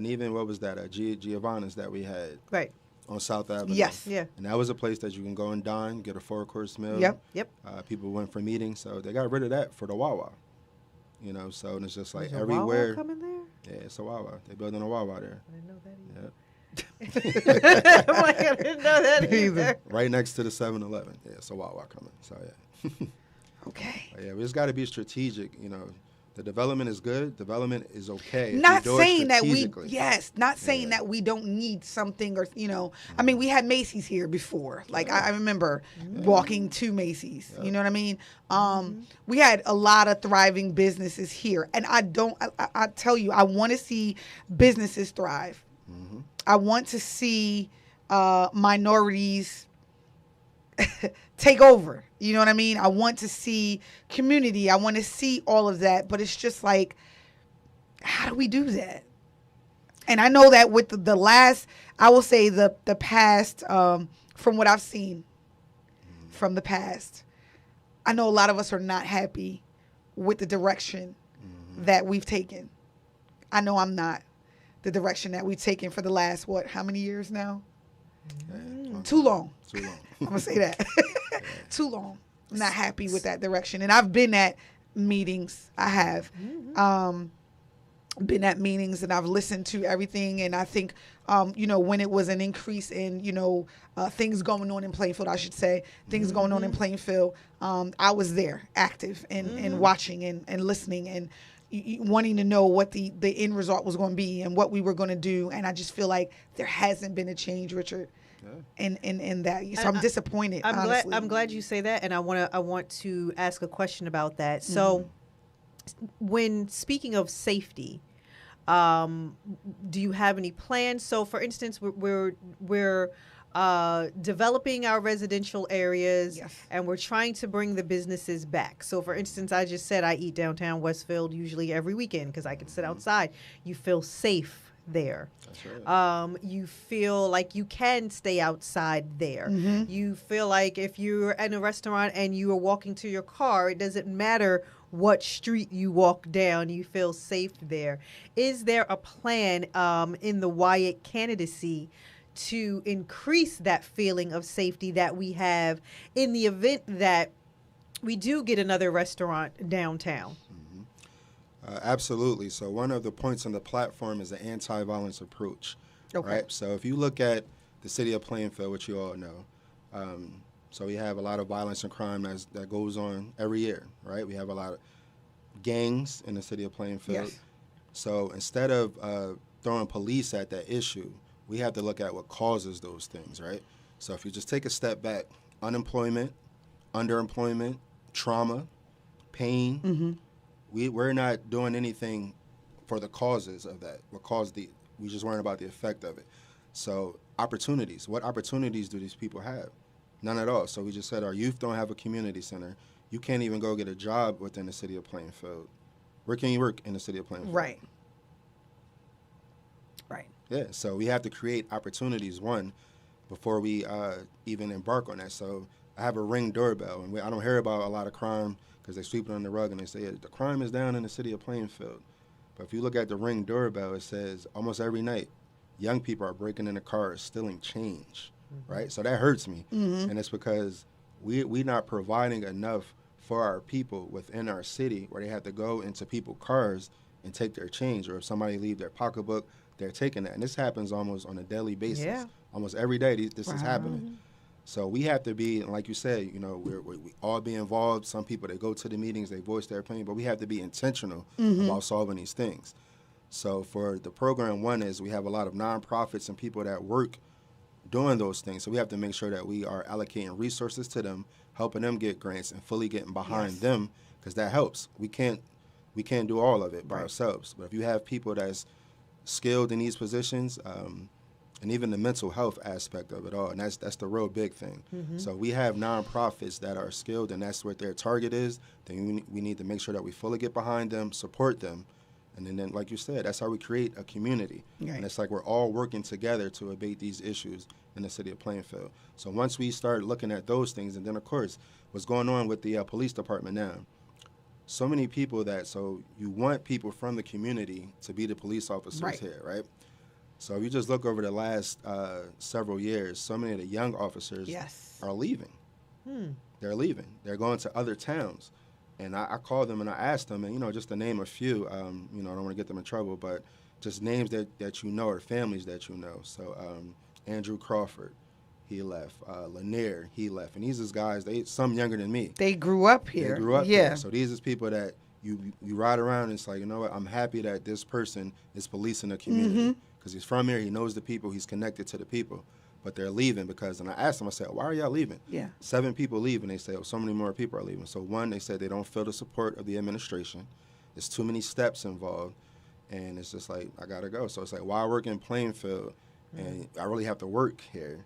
even what was that, Giovanna's that we had Right. on South Avenue. Yes. Yeah. And that was a place that you can go and dine, get a 4-course meal. Yep. Yep. People went for meetings, so they got rid of that for the Wawa. So and it's just like There's a everywhere. Wawa coming there? Yeah, it's a Wawa. They're building a Wawa there. I didn't know that Yeah. I'm like, I didn't know that either. Right next to the 7-Eleven. Yeah, it's a Wawa coming. So yeah. okay. But, yeah, we just got to be strategic. The development is good. Development is okay. if Not you do it saying that we, strategically. not saying Yeah. that we don't need something or, I mean, we had Macy's here before. Like, I remember walking to Macy's, you know what I mean? We had a lot of thriving businesses here. And I tell you, I want to see businesses thrive. I want to see minorities take over. You know what I mean? I want to see community. I want to see all of that. But it's just like, how do we do that? And I know that with the last, I will say the past, from what I've seen from the past, I know a lot of us are not happy with the direction that we've taken. I know I'm not. The direction that we've taken for the last, how many years now? Yeah, Too long. Too long. I'm going to say that. Too long. I'm not happy with that direction. And I've been at meetings. I have. Been at meetings and I've listened to everything. And I think, when it was an increase in, things going on in Plainfield, I should say, things going on in Plainfield, I was there active and watching and listening and wanting to know what the end result was going to be and what we were going to do. And I just feel like there hasn't been a change, Richard. In that, so I'm disappointed. Honestly. I'm glad you say that, and I want to ask a question about that. So, when speaking of safety, do you have any plans? So, for instance, we're developing our residential areas, Yes. and we're trying to bring the businesses back. So, for instance, I just said I eat downtown Westfield usually every weekend because I can sit outside. You feel safe there. That's right. You feel like you can stay outside there. You feel like if you're in a restaurant and you are walking to your car, it doesn't matter what street you walk down, you feel safe there. Is there a plan in the Wyatt candidacy to increase that feeling of safety that we have in the event that we do get another restaurant downtown? Absolutely. So one of the points on the platform is the anti-violence approach. Okay. Right. So if you look at the city of Plainfield, which you all know, so we have a lot of violence and crime that goes on every year. Right. We have a lot of gangs in the city of Plainfield. Yes. So instead of throwing police at that issue, we have to look at what causes those things. Right. So if you just take a step back, unemployment, underemployment, trauma, pain. We're not doing anything for the causes of that. We just worrying about the effect of it. So opportunities. What opportunities do these people have? None at all. So we just said our youth don't have a community center. You can't even go get a job within the city of Plainfield Where can you work in the city of Plainfield? Right. Right. Yeah, so we have to create opportunities, one, before we even embark on that. So I have a Ring doorbell, and I don't hear about a lot of crime because they sweep it on the rug and they say, the crime is down in the city of Plainfield. But if you look at the Ring doorbell, it says almost every night, young people are breaking into cars, stealing change, right? So that hurts me. And it's because we're not providing enough for our people within our city where they have to go into people's cars and take their change, or if somebody leave their pocketbook, they're taking that. And this happens almost on a daily basis. Yeah. Almost every day this is happening. So we have to be, and like you said, you know, we all be involved. Some people, they go to the meetings, they voice their opinion, but we have to be intentional about solving these things. So for the program, one is we have a lot of nonprofits and people that work doing those things. So we have to make sure that we are allocating resources to them, helping them get grants and fully getting behind them, because that helps. We can't do all of it by ourselves. But if you have people that's skilled in these positions, and even the mental health aspect of it all, and that's the real big thing. So we have nonprofits that are skilled, and that's what their target is. Then we need to make sure that we fully get behind them, support them, and then like you said, that's how we create a community. Right. And it's like we're all working together to abate these issues in the city of Plainfield. So once we start looking at those things, and then of course, what's going on with the police department now, so many people so you want people from the community to be the police officers here, right? So if you just look over the last several years, so many of the young officers are leaving. They're leaving. They're going to other towns. And I called them and I asked them, and, you know, just to name a few, you know, I don't want to get them in trouble, but just names that you know or families that you know. So Andrew Crawford, he left. Lanier, he left. And these is guys, some younger than me. They grew up here. They grew up here. So these is people that you ride around and it's like, you know what, I'm happy that this person is policing the community. Because he's from here, he knows the people, he's connected to the people. But they're leaving because, and I asked them, I said, why are y'all leaving? 7 people leave, and they say, oh, so many more people are leaving. So one, they said they don't feel the support of the administration. There's too many steps involved, and it's just like, I got to go. So it's like, why I work in Plainfield, and I really have to work here,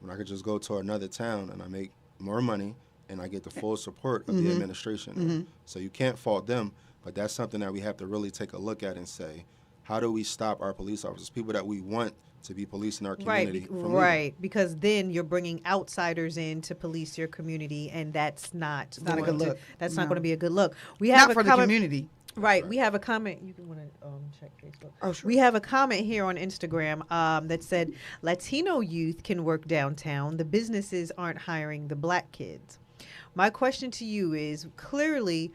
when I could just go to another town and I make more money, and I get the full support of the administration. So you can't fault them, but that's something that we have to really take a look at and say, how do we stop our police officers, people that we want to be policing our community? Because then you're bringing outsiders in to police your community, and that's not a good look. That's not going to be a good look. We have not for the community. Right. We have a comment. You want to check Facebook. Oh, sure. We have a comment here on Instagram that said, Latino youth can work downtown. The businesses aren't hiring the black kids. My question to you is, clearly,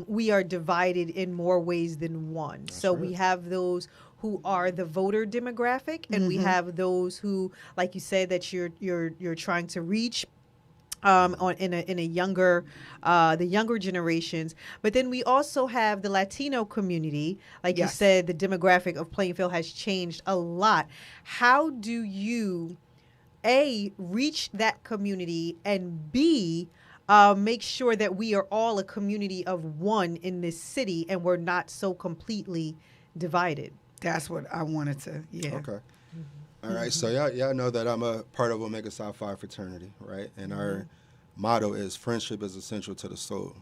we are divided in more ways than one. So we have those who are the voter demographic, and we have those who, like you said, that you're trying to reach in a younger the younger generations. But then we also have the Latino community. Like you said, the demographic of Plainfield has changed a lot. How do you A, reach that community, and B, make sure that we are all a community of one in this city and we're not so completely divided? That's what I wanted to, Okay. All right, so y'all know that I'm a part of Omega Psi Phi fraternity, right? And our motto is friendship is essential to the soul.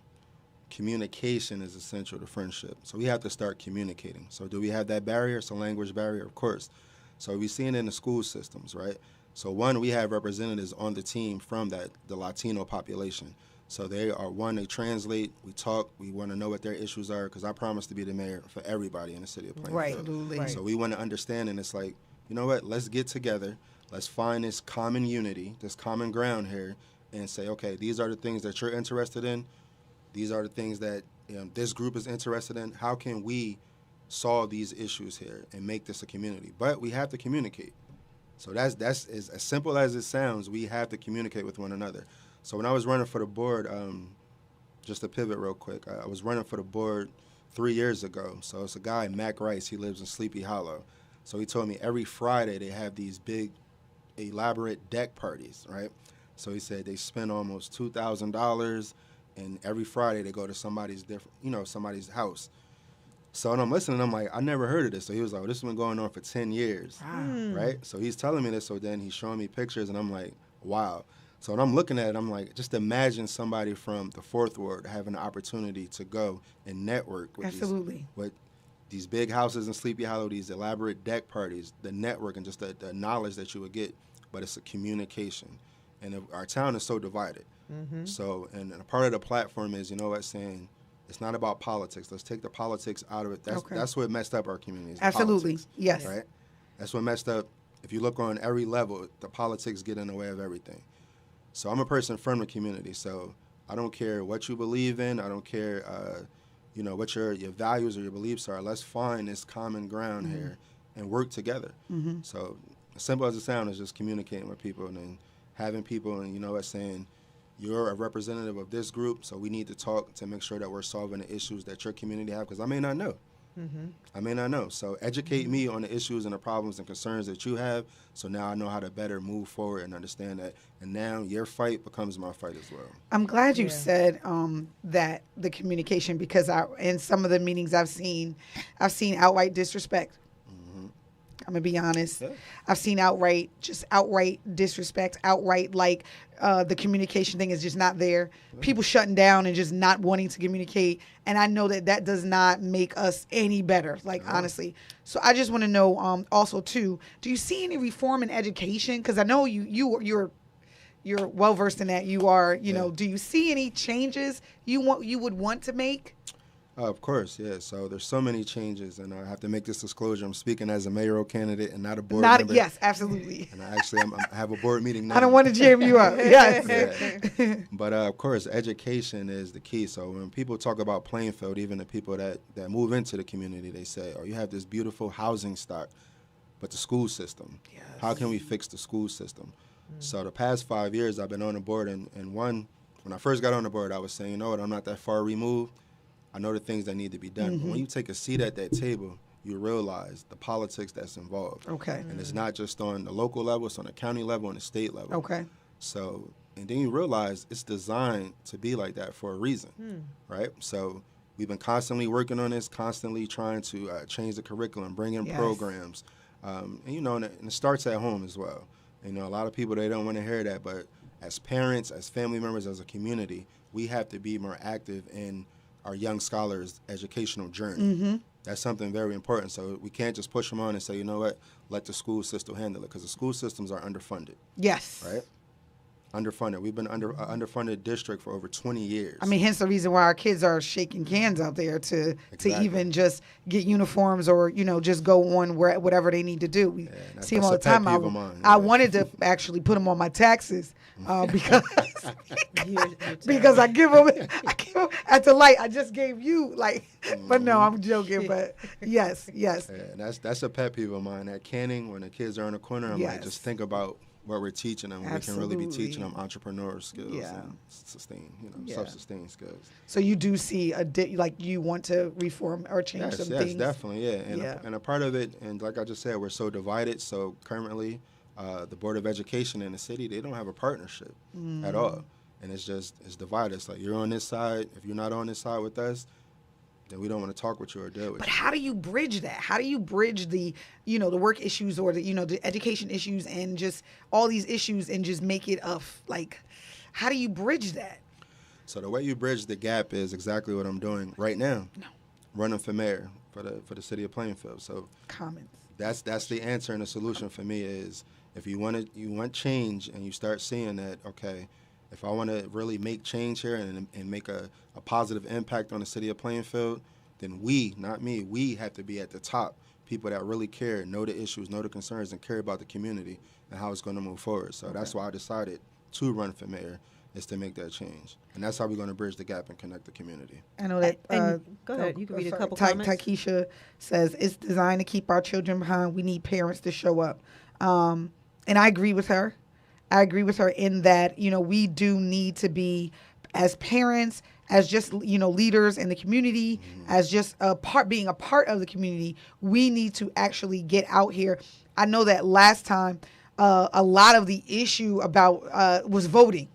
Communication is essential to friendship. So we have to start communicating. So do we have that barrier? It's a language barrier, of course. So we see it in the school systems, right? So one, we have representatives on the team from the Latino population. So they translate, we talk, we want to know what their issues are, because I promise to be the mayor for everybody in the city of Plainfield. Right. Absolutely. So we want to understand, and it's like, you know what, let's get together, let's find this common unity, this common ground here, and say, okay, these are the things that you're interested in, these are the things that this group is interested in. How can we solve these issues here and make this a community? But we have to communicate. So that's as simple as it sounds. We have to communicate with one another. So when I was running for the board, just to pivot real quick, I was running for the board 3 years ago. So it's a guy, Mac Rice, he lives in Sleepy Hollow. So he told me every Friday they have these big, elaborate deck parties, right? So he said they spend almost $2,000, and every Friday they go to somebody's house. So when I'm listening, I'm like, I never heard of this. So he was like, this has been going on for 10 years, right? So he's telling me this, so then he's showing me pictures, and I'm like, wow. So when I'm looking at it, I'm like, just imagine somebody from the Fourth Ward having the opportunity to go and network with Absolutely. these big houses in Sleepy Hollow, these elaborate deck parties, the network and just the knowledge that you would get. But it's a communication. And our town is so divided. So, and a part of the platform is, saying it's not about politics. Let's take the politics out of it. That's what messed up our communities. Absolutely. Politics, yes. Right? That's what messed up. If you look on every level, the politics get in the way of everything. So I'm a person from the community. So I don't care what you believe in. I don't care, what your values or your beliefs are. Let's find this common ground here and work together. So as simple as it sounds, is just communicating with people and then having people and, saying, you're a representative of this group, so we need to talk to make sure that we're solving the issues that your community have, because I may not know. I may not know. So educate me on the issues and the problems and concerns that you have, so now I know how to better move forward and understand that. And now your fight becomes my fight as well. I'm glad you said that, the communication, because in some of the meetings I've seen outright disrespect. I'm going to be honest. Yeah. I've seen outright disrespect, outright the communication thing is just not there. Yeah. People shutting down and just not wanting to communicate. And I know that does not make us any better, honestly. So I just want to know also, too, do you see any reform in education? Because I know you're well-versed in that. You are, do you see any changes you would want to make? Of course, yeah. So there's so many changes, and I have to make this disclosure. I'm speaking as a mayoral candidate and not a board member. Yes, absolutely. And I have a board meeting now. I don't want to jam you up. Yes. Yeah. But, of course, education is the key. So when people talk about Plainfield, even the people that move into the community, they say, you have this beautiful housing stock, but the school system. Yes. How can we fix the school system? So the past 5 years I've been on the board, and when I first got on the board, I was saying, I'm not that far removed. I know the things that need to be done. But when you take a seat at that table, you realize the politics that's involved. Okay. And it's not just on the local level, it's on the county level and the state level. Okay. So, and then you realize it's designed to be like that for a reason, right? So we've been constantly working on this, constantly trying to change the curriculum, bring in programs. And it starts at home as well. A lot of people, they don't want to hear that, but as parents, as family members, as a community, we have to be more active in our young scholars' educational journey. That's something very important. So we can't just push them on and say, let the school system handle it, because the school systems are underfunded. Yes. Right? Underfunded. We've been underfunded district for over 20 years. I mean, hence the reason why our kids are shaking cans out there to even just get uniforms or, just go on whatever they need to do. We see them all the time. I wanted to actually put them on my taxes because because I give them at the light. I just gave you but no, I'm joking. But yes. Yeah, that's a pet peeve of mine. At Canning, when the kids are in the corner, I'm like, just think about what we're teaching them. We can really be teaching them entrepreneur skills and self-sustaining skills. So you do see you want to reform or change some things? Yes, definitely, yeah. And a part of it, and like I just said, we're so divided. So currently, the Board of Education in the city, they don't have a partnership at all. And it's divided. It's like, you're on this side. If you're not on this side with us, then we don't want to talk with you or deal with you. But how do you bridge that? How do you bridge the work issues or the education issues and just all these issues and just make it how do you bridge that? So the way you bridge the gap is exactly what I'm doing right now. No. Running for mayor for the city of Plainfield. So comments. That's the answer, and the solution for me is, if you want change and you start seeing that, okay, if I want to really make change here and make a positive impact on the city of Plainfield, then we, not me, we have to be at the top, people that really care, know the issues, know the concerns, and care about the community and how it's going to move forward. So that's why I decided to run for mayor, is to make that change. And that's how we're going to bridge the gap and connect the community. I know that. Go ahead. You can read a couple comments. Takesha says, it's designed to keep our children behind. We need parents to show up. And I agree with her. In that, we do need to be, as parents, as just, leaders in the community, as just being a part of the community, we need to actually get out here. I know that last time, a lot of the issue about was voting.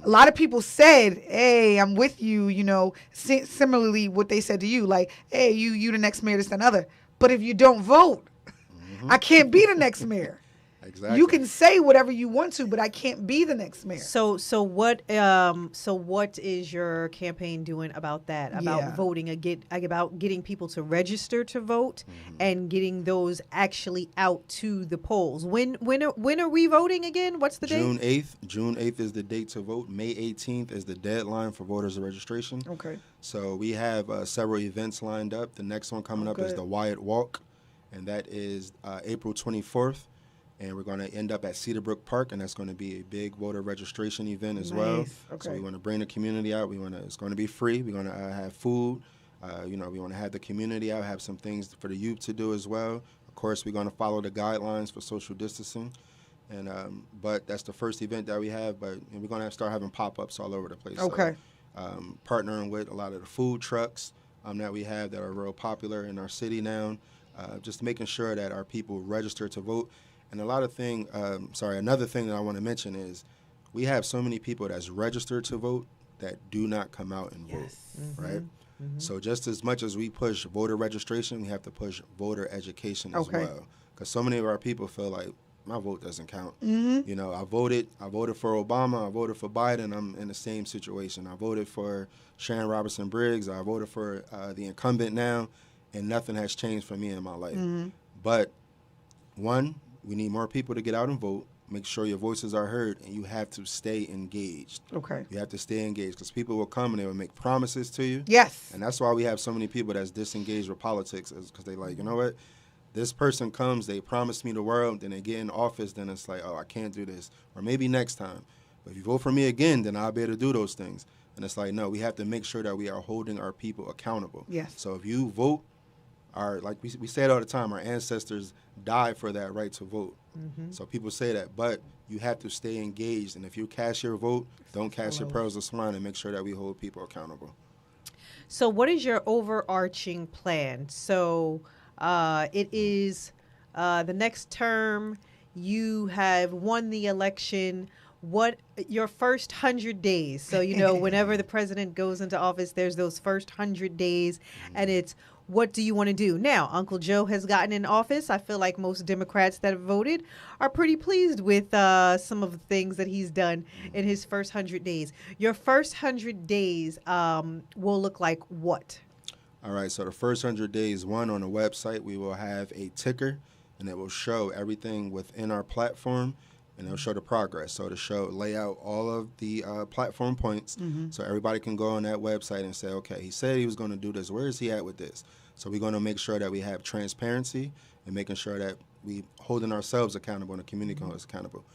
A lot of people said, hey, I'm with you, similarly what they said to you, like, hey, you the next mayor, this and other. But if you don't vote, I can't be the next mayor. Exactly. You can say whatever you want to, but I can't be the next mayor. So what is your campaign doing about that? About Yeah. voting about getting people to register to vote and getting those actually out to the polls. When are we voting again? What's the date? June 8th. June 8th is the date to vote. May 18th is the deadline for voters registration. Okay. So we have several events lined up. The next one coming up is the Wyatt Walk, and that is April 24th. And we're going to end up at Cedarbrook Park, and that's going to be a big voter registration event as well. Okay. So we want to bring the community out. It's going to be free. We're going to have food. We want to have the community out, have some things for the youth to do as well. Of course, we're going to follow the guidelines for social distancing. And but that's the first event that we have. But we're going to start having pop-ups all over the place. Okay. So, partnering with a lot of the food trucks that we have that are real popular in our city now. Just making sure that our people register to vote. And another thing that I want to mention is we have so many people that's registered to vote that do not come out and vote, right? Mm-hmm. So just as much as we push voter registration, we have to push voter education as well. Because so many of our people feel like, my vote doesn't count. Mm-hmm. You know, I voted for Obama, I voted for Biden, I'm in the same situation. I voted for Sharon Robertson Briggs, I voted for the incumbent now, and nothing has changed for me in my life. Mm-hmm. But one, we need more people to get out and vote. Make sure your voices are heard, and you have to stay engaged. Okay. You have to stay engaged because people will come and they will make promises to you. Yes. And that's why we have so many people that's disengaged with politics, is because they like, you know what? This person comes, they promise me the world, then they get in office, then it's like, oh, I can't do this. Or maybe next time. But if you vote for me again, then I'll be able to do those things. And it's like, no, we have to make sure that we are holding our people accountable. Yes. So if you vote, like we say it all the time, our ancestors died for that right to vote. Mm-hmm. So people say that, but you have to stay engaged. And if you cast your vote, don't cast your pearls of swine, and make sure that we hold people accountable. So what is your overarching plan? So it is the next term. You have won the election. What your first 100 days? So, whenever the president goes into office, there's those first 100 days, and it's, what do you want to do? Now, Uncle Joe has gotten in office. I feel like most Democrats that have voted are pretty pleased with some of the things that he's done in his first 100 days. Your first 100 days will look like what? All right, so the first 100 days, on the website, we will have a ticker, and it will show everything within our platform, and it'll show the progress. So lay out all of the platform points, so everybody can go on that website and say, okay, he said he was going to do this. Where is he at with this? So we're going to make sure that we have transparency and making sure that we holding ourselves accountable and the community holds us accountable.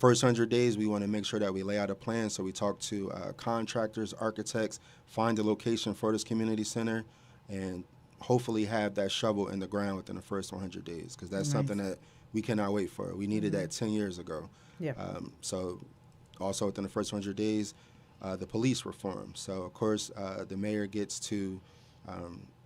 First 100 days, we want to make sure that we lay out a plan. So we talk to contractors, architects, find a location for this community center, and hopefully have that shovel in the ground within the first 100 days, because that's something that we cannot wait for. We needed that 10 years ago. Yeah. So also within the first 100 days, the police reform. So, of course, the mayor gets to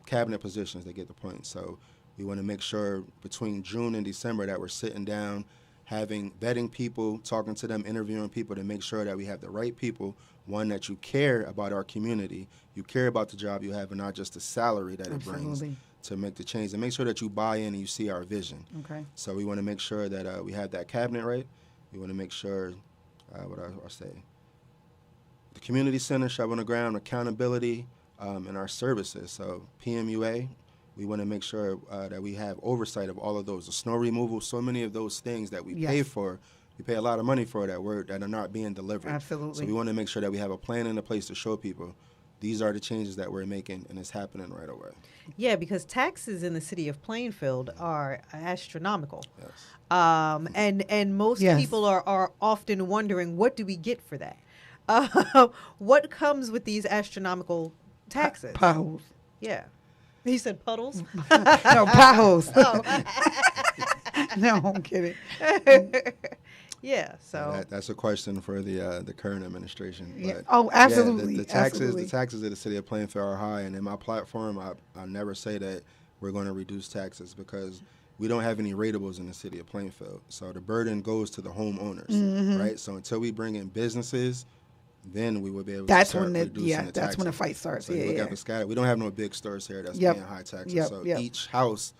cabinet positions. They get the point. So we want to make sure between June and December that we're sitting down, vetting people, talking to them, interviewing people to make sure that we have the right people, one, that you care about our community, you care about the job you have, and not just the salary that it brings to make the change, and make sure that you buy in and you see our vision. Okay. So we want to make sure that we have that cabinet right. We want to make sure, what I say, the community center, shovel on the ground, accountability, and our services. So PMUA, we want to make sure that we have oversight of all of those. The snow removal, so many of those things that we pay for, we pay a lot of money for that are not being delivered. Absolutely. So we want to make sure that we have a plan and a place to show people these are the changes that we're making, and it's happening right away. Yeah, because taxes in the city of Plainfield are astronomical. Yes. And most people are often wondering, what do we get for that? What comes with these astronomical taxes? Potholes. Yeah. He said puddles? No, potholes. Oh. No, I'm kidding. Yeah, so that's a question for the current administration. Yeah. But oh, absolutely. The taxes of the city of Plainfield are high, and in my platform, I never say that we're going to reduce taxes, because we don't have any ratables in the city of Plainfield. So the burden goes to the homeowners, right? So until we bring in businesses, then we will be able to start reducing the taxes. That's when the fight starts. So look at the sky. We don't have no big stores here that's paying high taxes. So each house,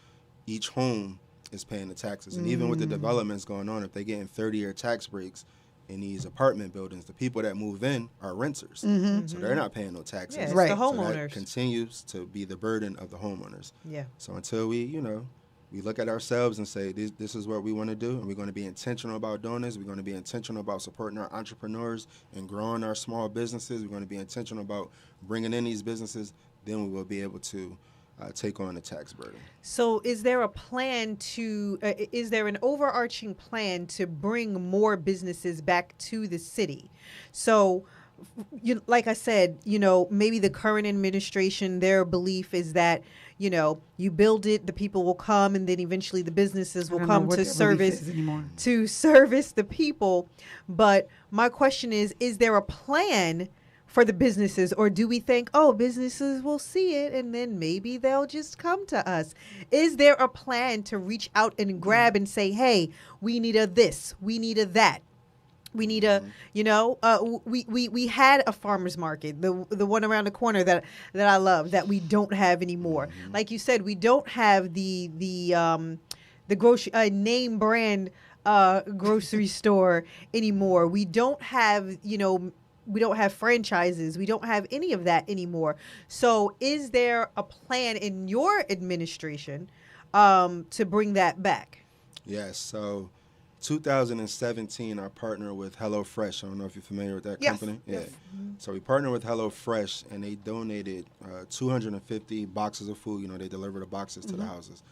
each home is paying the taxes. And even with the developments going on, if they're getting 30-year tax breaks in these apartment buildings, the people that move in are renters. So they're not paying no taxes. Yeah, it's Right. the So that homeowners. continues to be the burden of the homeowners. Yeah. So until we, we look at ourselves and say, this is what we want to do, and we're going to be intentional about doing this. We're going to be intentional about supporting our entrepreneurs and growing our small businesses. We're going to be intentional about bringing in these businesses. Then we will be able to take on the tax burden. So is there a plan is there an overarching plan to bring more businesses back to the city? So, like I said, maybe the current administration, their belief is that, you build it, the people will come, and then eventually the businesses will come to service the people. But my question is there a plan for the businesses, or do we think, businesses will see it and then maybe they'll just come to us? Is there a plan to reach out and grab and say, hey, we need a this, we need a that? We need a, we had a farmer's market, the one around the corner that I love, that we don't have anymore. Like you said, we don't have the grocery name brand grocery store anymore. We don't have, we don't have franchises. We don't have any of that anymore. So is there a plan in your administration to bring that back? Yes. So 2017, I partnered with HelloFresh. I don't know if you're familiar with that company. Yes. Yeah. So we partnered with HelloFresh, and they donated 250 boxes of food. They deliver the boxes to the houses.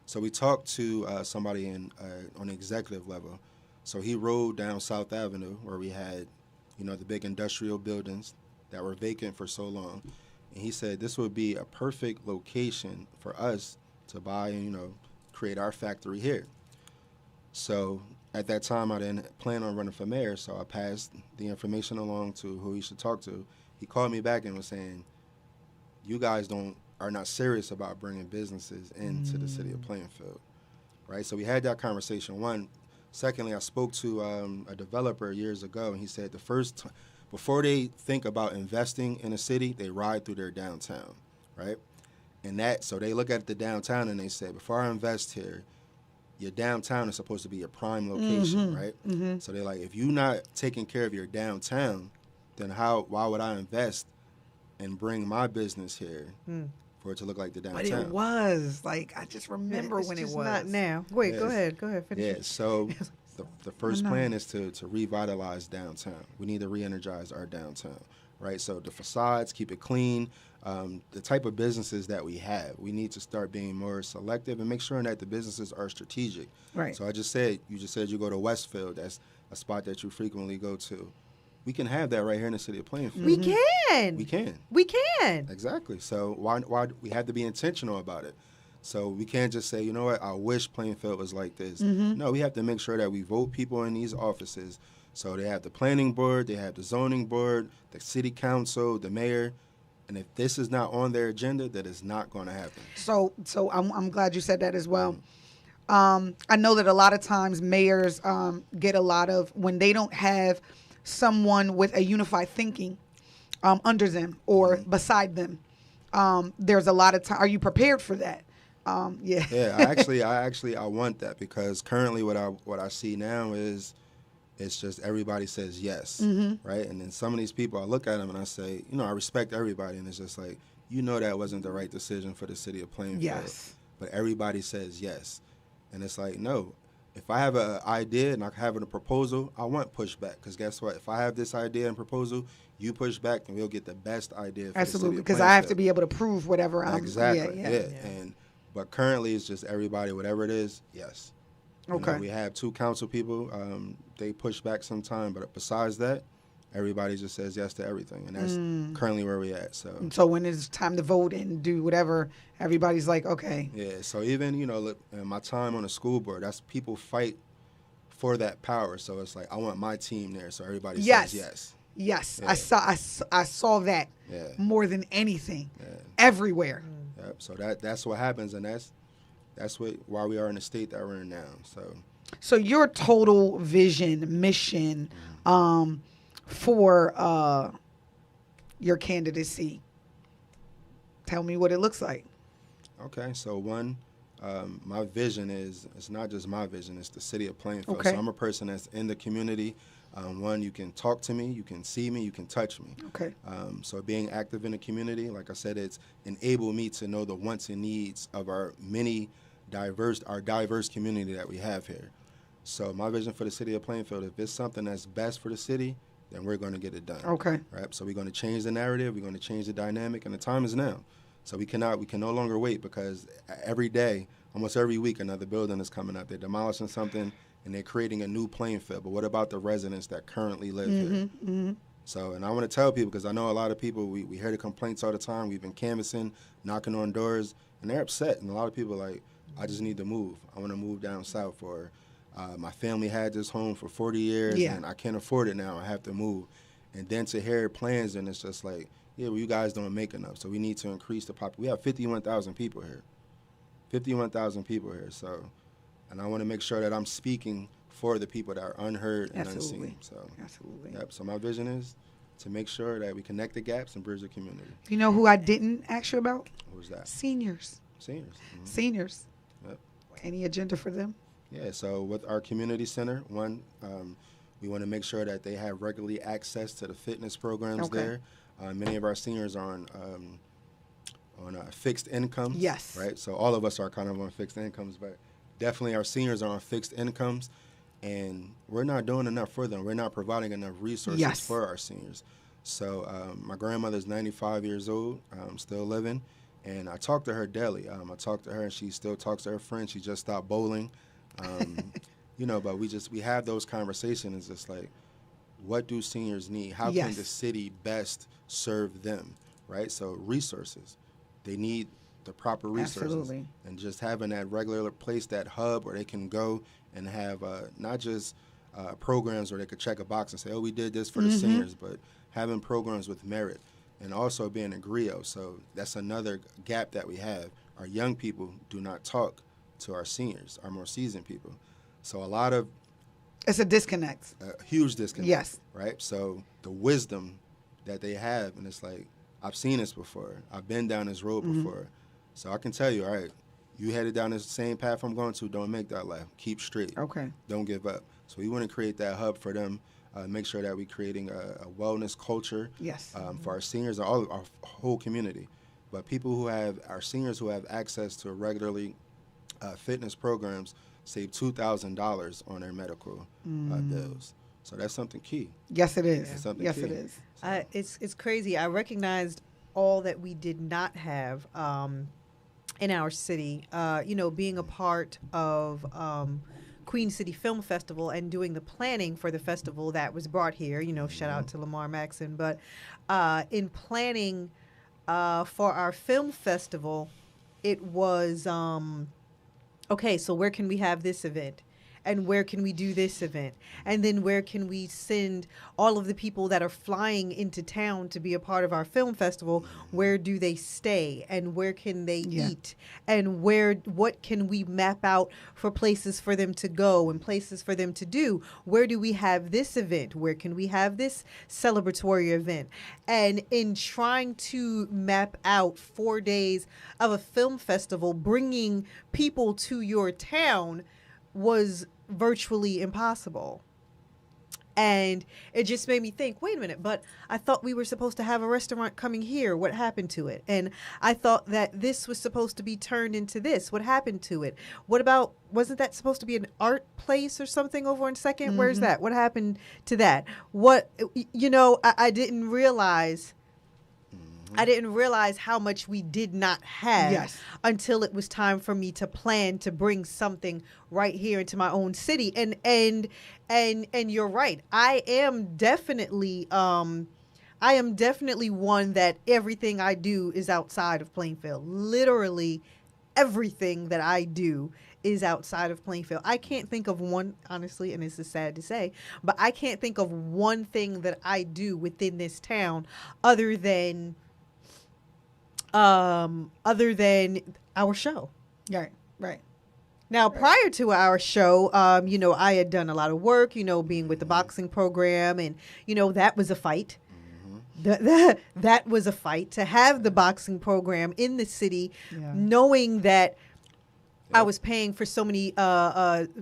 So we talked to somebody on the executive level. So he rode down South Avenue where we had, the big industrial buildings that were vacant for so long. And he said this would be a perfect location for us to buy and, create our factory here. So at that time, I didn't plan on running for mayor, so I passed the information along to who he should talk to. He called me back and was saying, you guys are not serious about bringing businesses into the city of Plainfield, right? So we had that conversation, one. Secondly, I spoke to a developer years ago, and he said before they think about investing in a city, they ride through their downtown, right? So they look at the downtown and they say, before I invest here, your downtown is supposed to be your prime location, right? So they're like, if you're not taking care of your downtown, then why would I invest and bring my business here for it to look like the downtown? But it was I just remember when it was. Not now. Wait, Yes. go ahead. Finish. Yeah. So the first plan is to revitalize downtown. We need to re-energize our downtown, right? So the facades, keep it clean. The type of businesses that we have, we need to start being more selective and make sure that the businesses are strategic. Right. So you just said you go to Westfield. That's a spot that you frequently go to. We can have that right here in the city of Plainfield. We can. We can. We can. Exactly. So why we have to be intentional about it. So we can't just say, you know what, I wish Plainfield was like this. No, we have to make sure that we vote people in these offices. So they have the planning board, they have the zoning board, the city council, the mayor. And if this is not on their agenda, that is not going to happen. So I'm glad you said that as well. I know that a lot of times mayors get a lot of, when they don't have someone with a unified thinking under them or beside them, there's a lot of time. Are you prepared for that? Yeah. Yeah, I want that, because currently what I see now is it's just everybody says yes, right? And then some of these people, I look at them and I say, I respect everybody, and it's just like, that wasn't the right decision for the city of Plainfield. Yes. But everybody says yes. And it's like, no, if I have an idea and I have a proposal, I want pushback, because guess what? If I have this idea and proposal, you push back and we'll get the best idea for Absolutely, the city of because I have to be able to prove whatever I'm. Exactly, Yeah. But currently it's just everybody, whatever it is, yes. Okay. We have 2 council people. They push back sometime, but besides that, everybody just says yes to everything, and that's currently where we're at. So when it's time to vote and do whatever, everybody's like, okay. Yeah. So even look, in my time on the school board, that's people fight for that power. So it's like, I want my team there, so everybody says yes. Yes, Yeah. I saw that more than anything, everywhere. Yep. So that's what happens, and that's why we are in the state that we're in now. So your total vision, mission, for your candidacy, tell me what it looks like. Okay. So one, My vision is, it's not just my vision, it's the city of Plainfield. Okay. So I'm a person that's in the community. One, you can talk to me, you can see me, you can touch me. Okay. So being active in the community, like I said, it's enabled me to know the wants and needs of our diverse community that we have here. So my vision for the city of Plainfield, if it's something that's best for the city, then we're going to get it done. Okay. Right. So we're going to change the narrative. We're going to change the dynamic, and the time is now. So we can no longer wait, because every day, almost every week, another building is coming up. They're demolishing something and they're creating a new Plainfield. But what about the residents that currently live here? Mm-hmm. So, and I want to tell people, because I know a lot of people, we hear the complaints all the time. We've been canvassing, knocking on doors, and they're upset. And a lot of people are like, I just need to move. I want to move down south, or my family had this home for 40 years, and I can't afford it now. I have to move. And then to hear plans, and it's just like, yeah, well, you guys don't make enough, so we need to increase the population. We have 51,000 people here. 51,000 people here. So, and I want to make sure that I'm speaking for the people that are unheard and unseen. So, Absolutely. Yep. So my vision is to make sure that we connect the gaps and bridge the community. You know who I didn't ask you about? What was that? Seniors. Seniors. Mm-hmm. Seniors. Yep. Any agenda for them? Yeah, so with our community center, we want to make sure that they have regularly access to the fitness programs there. Many of our seniors are on fixed incomes. Yes. Right, so all of us are kind of on fixed incomes, but definitely our seniors are on fixed incomes, and we're not doing enough for them. We're not providing enough resources for our seniors. So my grandmother's 95 years old, still living, and I talk to her daily. I talk to her, and she still talks to her friends. She just stopped bowling. But we have those conversations. It's just like, what do seniors need? How can the city best serve them, right? So resources, they need the proper resources. Absolutely. And just having that regular place, that hub where they can go and have not just programs where they could check a box and say, oh, we did this for the seniors, but having programs with merit, and also being a griot. So that's another gap that we have. Our young people do not talk to our seniors, our more seasoned people. So it's a disconnect. A huge disconnect. Yes. Right? So the wisdom that they have, and it's like, I've seen this before. I've been down this road before. So I can tell you, all right, you headed down this same path I'm going to, don't make that left. Keep straight. Okay. Don't give up. So we want to create that hub for them, make sure that we're creating a wellness culture for our seniors and all of our whole community. But our seniors who have access to regularly fitness programs save $2,000 on their medical bills. So that's something key. Yes, it is. It's something Yes, key. it is. So. It's crazy. I recognized all that we did not have in our city. Being a part of Queen City Film Festival and doing the planning for the festival that was brought here. Shout out to Lamar Maxon. But in planning for our film festival, it was okay, so where can we have this event? And where can we do this event? And then where can we send all of the people that are flying into town to be a part of our film festival? Where do they stay? And where can they eat? And what can we map out for places for them to go and places for them to do? Where do we have this event? Where can we have this celebratory event? And in trying to map out 4 days of a film festival, bringing people to your town was virtually impossible. And it just made me think, wait a minute, but I thought we were supposed to have a restaurant coming here. What happened to it? And I thought that this was supposed to be turned into this. What happened to it? What about, wasn't that supposed to be an art place or something over in Second? Where's that? What happened to that? I didn't realize how much we did not have until it was time for me to plan to bring something right here into my own city. And you're right. I am definitely one that everything I do is outside of Plainfield. Literally everything that I do is outside of Plainfield. I can't think of one, honestly, and this is sad to say, but I can't think of one thing that I do within this town other than our show. Right. Now, prior to our show, I had done a lot of work, being with the boxing program, and, that was a fight. That was a fight to have the boxing program in the city, knowing that I was paying for so many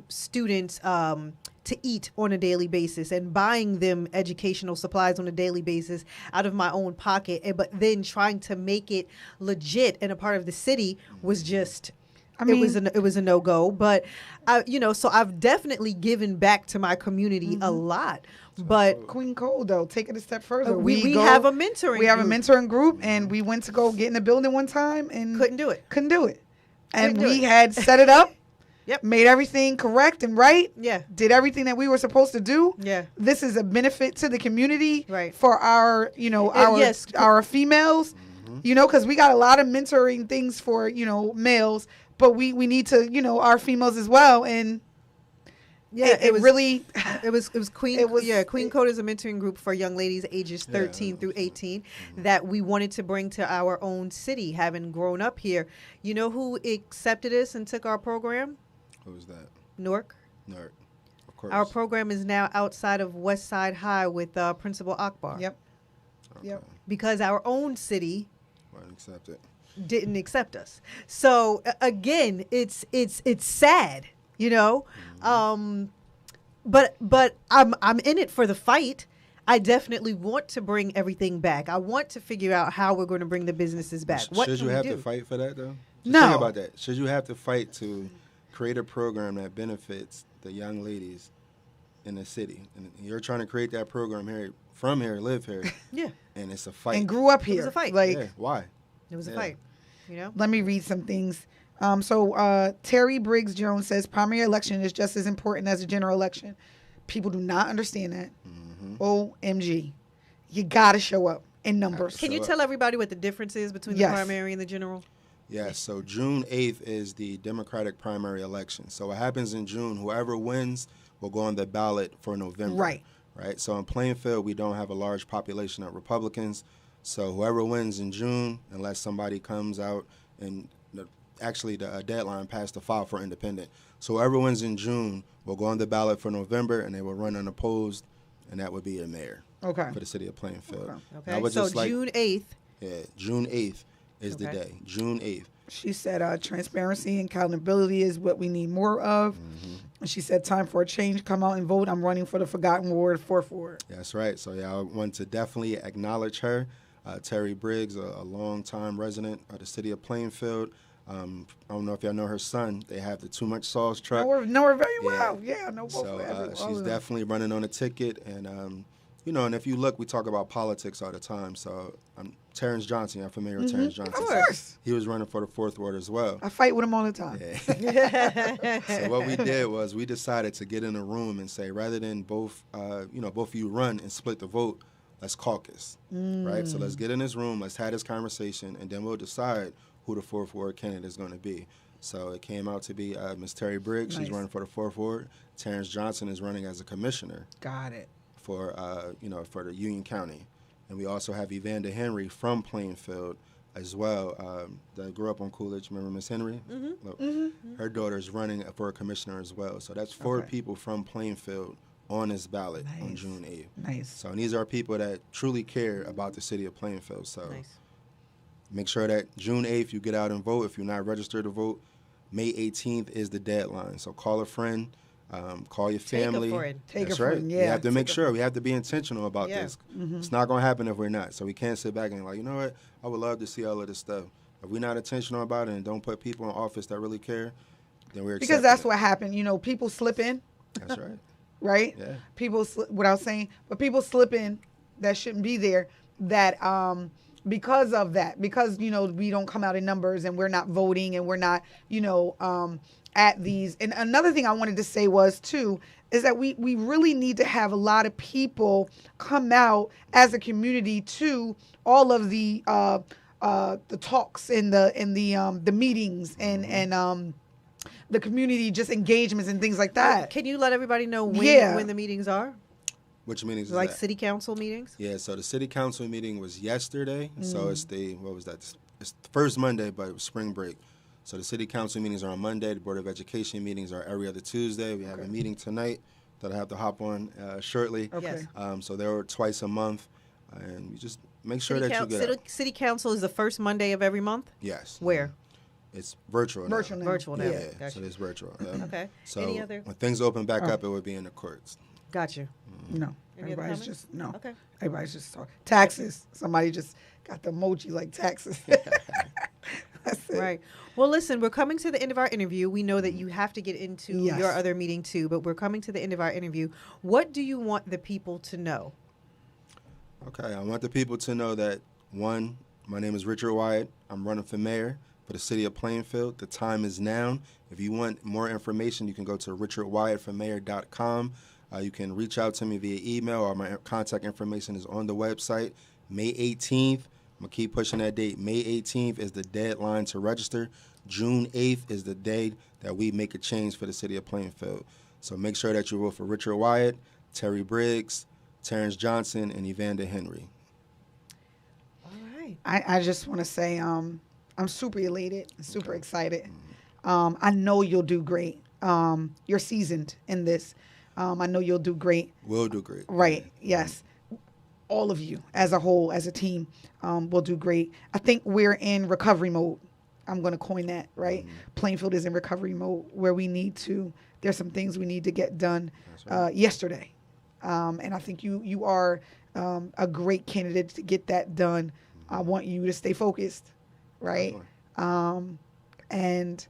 students to eat on a daily basis and buying them educational supplies on a daily basis out of my own pocket. But then trying to make it legit and a part of the city was just. It was a no-go, but so I've definitely given back to my community a lot. But Queen Cole, though, take it a step further. We have a mentoring. We have a mentoring group, and we went to go get in the building one time and couldn't do it. And we had set it up. Yep. Made everything correct and right. Yeah. Did everything that we were supposed to do. Yeah. This is a benefit to the community. Right. For our, our females, because we got a lot of mentoring things for, males, but we need to, our females as well. And it was Queen Code is a mentoring group for young ladies ages 13 through 18 that we wanted to bring to our own city, having grown up here. You know who accepted us and took our program? Who was that? Newark. Newark, of course. Our program is now outside of West Side High with Principal Akbar. Yep. Okay. Yep. Because our own city Wouldn't accept it. didn't accept us. So again, it's sad, but I'm in it for the fight. I definitely want to bring everything back. I want to figure out how we're going to bring the businesses back. What should can you we have do? to fight for that though? Just No. think about that. Should you have to fight to create a program that benefits the young ladies in the city? And you're trying to create that program here, from here, live here. Yeah. And it's a fight. And grew up here. It was a fight. Like, yeah. Why? It was a Yeah. fight. let me read some things. So Terry Briggs Jones says primary election is just as important as a general election. People do not understand that. OMG. You got to show up in numbers. Can you tell everybody what the difference is between Yes. the primary and the general? Yes, so June 8th is the Democratic primary election. So what happens in June, whoever wins will go on the ballot for November. Right. So in Plainfield, we don't have a large population of Republicans. So whoever wins in June, unless somebody comes out and the deadline passed to file for independent. So whoever wins in June will go on the ballot for November, and they will run unopposed, and that would be a mayor. Okay. For the city of Plainfield. Okay. Now, So June 8th. Yeah, June 8th is the Okay. day. June 8th. She said transparency and accountability is what we need more of. And she said time for a change. Come out and vote. I'm running for the Forgotten Ward, 4th Ward. That's right. So, I want to definitely acknowledge her. Terry Briggs, a longtime resident of the city of Plainfield. I don't know if y'all know her son. They have the Too Much Sauce truck. Know her very well. Yeah, I know both So of them. she's definitely running on a ticket. And, and if you look, we talk about politics all the time. So Terrence Johnson, you're familiar with Terrence Johnson? Of course. He was running for the 4th Ward as well. I fight with him all the time. Yeah. So what we did was we decided to get in a room and say, rather than both of you run and split the vote, let's caucus, right? So let's get in this room, let's have this conversation, and then we'll decide who the 4th Ward candidate is going to be. So it came out to be Ms. Terry Briggs. She's running for the 4th Ward. Terrence Johnson is running as a commissioner. Got it. For for the Union County, and we also have Evander Henry from Plainfield as well. That grew up on Coolidge. Remember Miss Henry? Look, her daughter is running for a commissioner as well. So that's 4 people from Plainfield on this ballot on June 8th. Nice. So and these are people that truly care about the city of Plainfield. So Nice. make sure that June 8th you get out and vote. If you're not registered to vote, May 18th is the deadline. So call a friend. Call your family. Take That's a right. friend, We yeah. have to make sure. We have to be intentional about Yeah. this. It's not going to happen if we're not. So we can't sit back and you know what? I would love to see all of this stuff. If we're not intentional about it and don't put people in office that really care, then we're Because that's what happened. People slip in. That's right. Right? Yeah. People, without saying, but people slip in that shouldn't be there that because of that, because, we don't come out in numbers and we're not voting and we're not, at these. And another thing I wanted to say was, too, is that we really need to have a lot of people come out as a community to all of the talks and the meetings and the community just engagements and things like that. Can you let everybody know when the meetings are? Which meetings is Like that? city council meetings? Yeah, so the city council meeting was yesterday. So it's it's the first Monday, but it was spring break. So the city council meetings are on Monday. The Board of Education meetings are every other Tuesday. We have a meeting tonight that I have to hop on shortly. Okay. Yes. So they were twice a month. And we just make sure that you get out. City council is the first Monday of every month? Yes. Where? It's virtual. Virtual now. now. Virtual now. Yeah, Gotcha. so it's virtual. Yeah. Okay. So Any other? when things open back up, it would be in the courts. Got you. No. Any other Everybody's comments? just no. Okay. Everybody's just talking. Taxes. Somebody just got the emoji like taxes. That's it. Right. Well, listen, we're coming to the end of our interview. We know that you have to get into Yes. your other meeting too, but we're coming to the end of our interview. What do you want the people to know? Okay, I want the people to know that, one, my name is Richard Wyatt. I'm running for mayor for the city of Plainfield. The time is now. If you want more information, you can go to richardwyattformayor.com. You can reach out to me via email, or my contact information is on the website. May 18th, I'm going to keep pushing that date. May 18th is the deadline to register. June 8th is the day that we make a change for the city of Plainfield. So make sure that you vote for Richard Wyatt, Terry Briggs, Terrence Johnson, and Evander Henry. All right. I just want to say I'm super elated, super excited. I know you'll do great. You're seasoned in this. I know you'll do great. We'll do great. Right. Yes. All of you as a whole, as a team, will do great. I think we're in recovery mode. I'm going to coin that, right? Plainfield is in recovery mode where there's some things we need to get done yesterday. And I think you are a great candidate to get that done. I want you to stay focused, right? And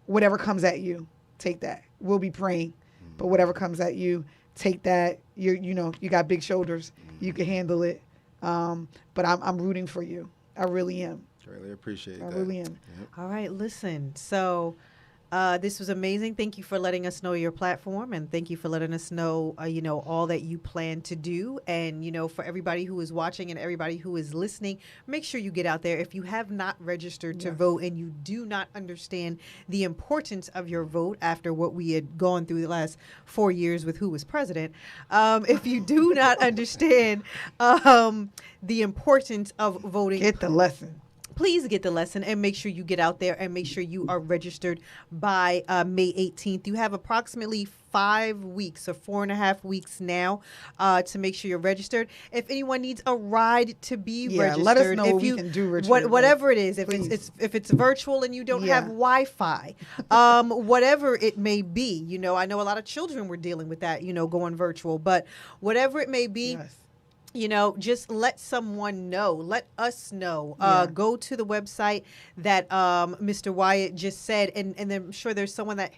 whatever comes at you, take that. We'll be praying, but whatever comes at you, take that. You got big shoulders. You can handle it. But I'm rooting for you. I really am. Greatly appreciate I that. really am. Yep. All right. Listen. So this was amazing. Thank you for letting us know your platform, and thank you for letting us know, all that you plan to do. And, for everybody who is watching and everybody who is listening, make sure you get out there. If you have not registered to vote and you do not understand the importance of your vote after what we had gone through the last 4 years with who was president, if you do not understand the importance of voting, Get the lesson. please get the lesson and make sure you get out there and make sure you are registered by May 18th. You have approximately 5 weeks or 4.5 weeks now to make sure you're registered. If anyone needs a ride to be registered, let us know if what we you, can do, Richard. whatever it is, if Please. it's virtual and you don't have Wi-Fi, whatever it may be, I know a lot of children were dealing with that, going virtual, but whatever it may be. Yes. Just let someone know. Let us know. Go to the website that Mr. Wyatt just said, and I'm sure there's someone that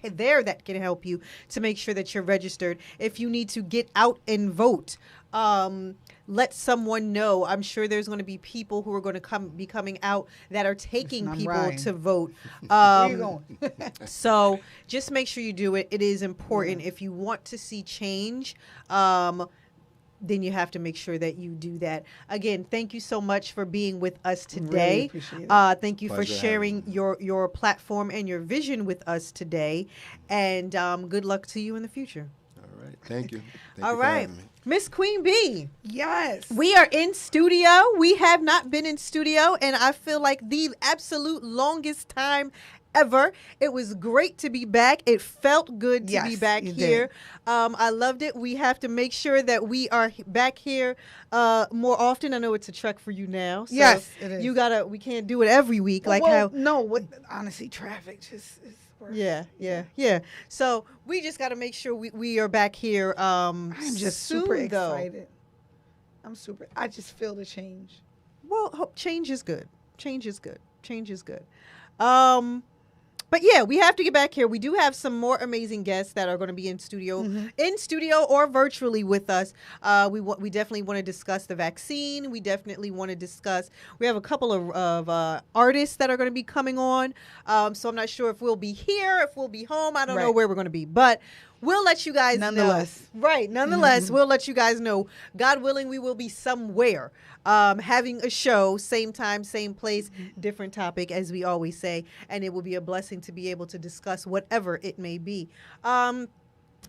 can help you to make sure that you're registered. If you need to get out and vote, let someone know. I'm sure there's going to be people who are going to be coming out that are taking people to vote. Where you going? So just make sure you do it. It is important. If you want to see change, then you have to make sure that you do that. Again, thank you so much for being with us today. Really appreciate it. Thank you Pleasure for sharing having your platform and your vision with us today. And good luck to you in the future. All right. Thank you. Thank All you for right. having me. Miss Queen Bee, Yes. we are in studio. We have not been in studio, and I feel like the absolute longest time ever. It was great to be back. It felt good to be back you here. did. I loved it. We have to make sure that we are back here more often. I know it's a trek for you now. So Yes, it is. we can't do it every week. Honestly, traffic just is worse. Yeah. So we just got to make sure we are back here. I'm just super soon, though. excited. I just feel the change. Well, change is good. Change is good. But yeah, we have to get back here. We do have some more amazing guests that are going to be in studio or virtually with us. We definitely want to discuss the vaccine. We definitely want to discuss. We have a couple of artists that are going to be coming on. So I'm not sure if we'll be here, if we'll be home. I don't know where we're going to be, but we'll let you guys Nonetheless. know. Right. Nonetheless, we'll let you guys know. God willing, we will be somewhere having a show, same time, same place, different topic, as we always say. And it will be a blessing to be able to discuss whatever it may be.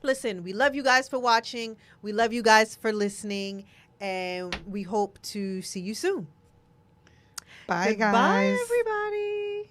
Listen, we love you guys for watching. We love you guys for listening. And we hope to see you soon. Bye, Goodbye, guys. everybody.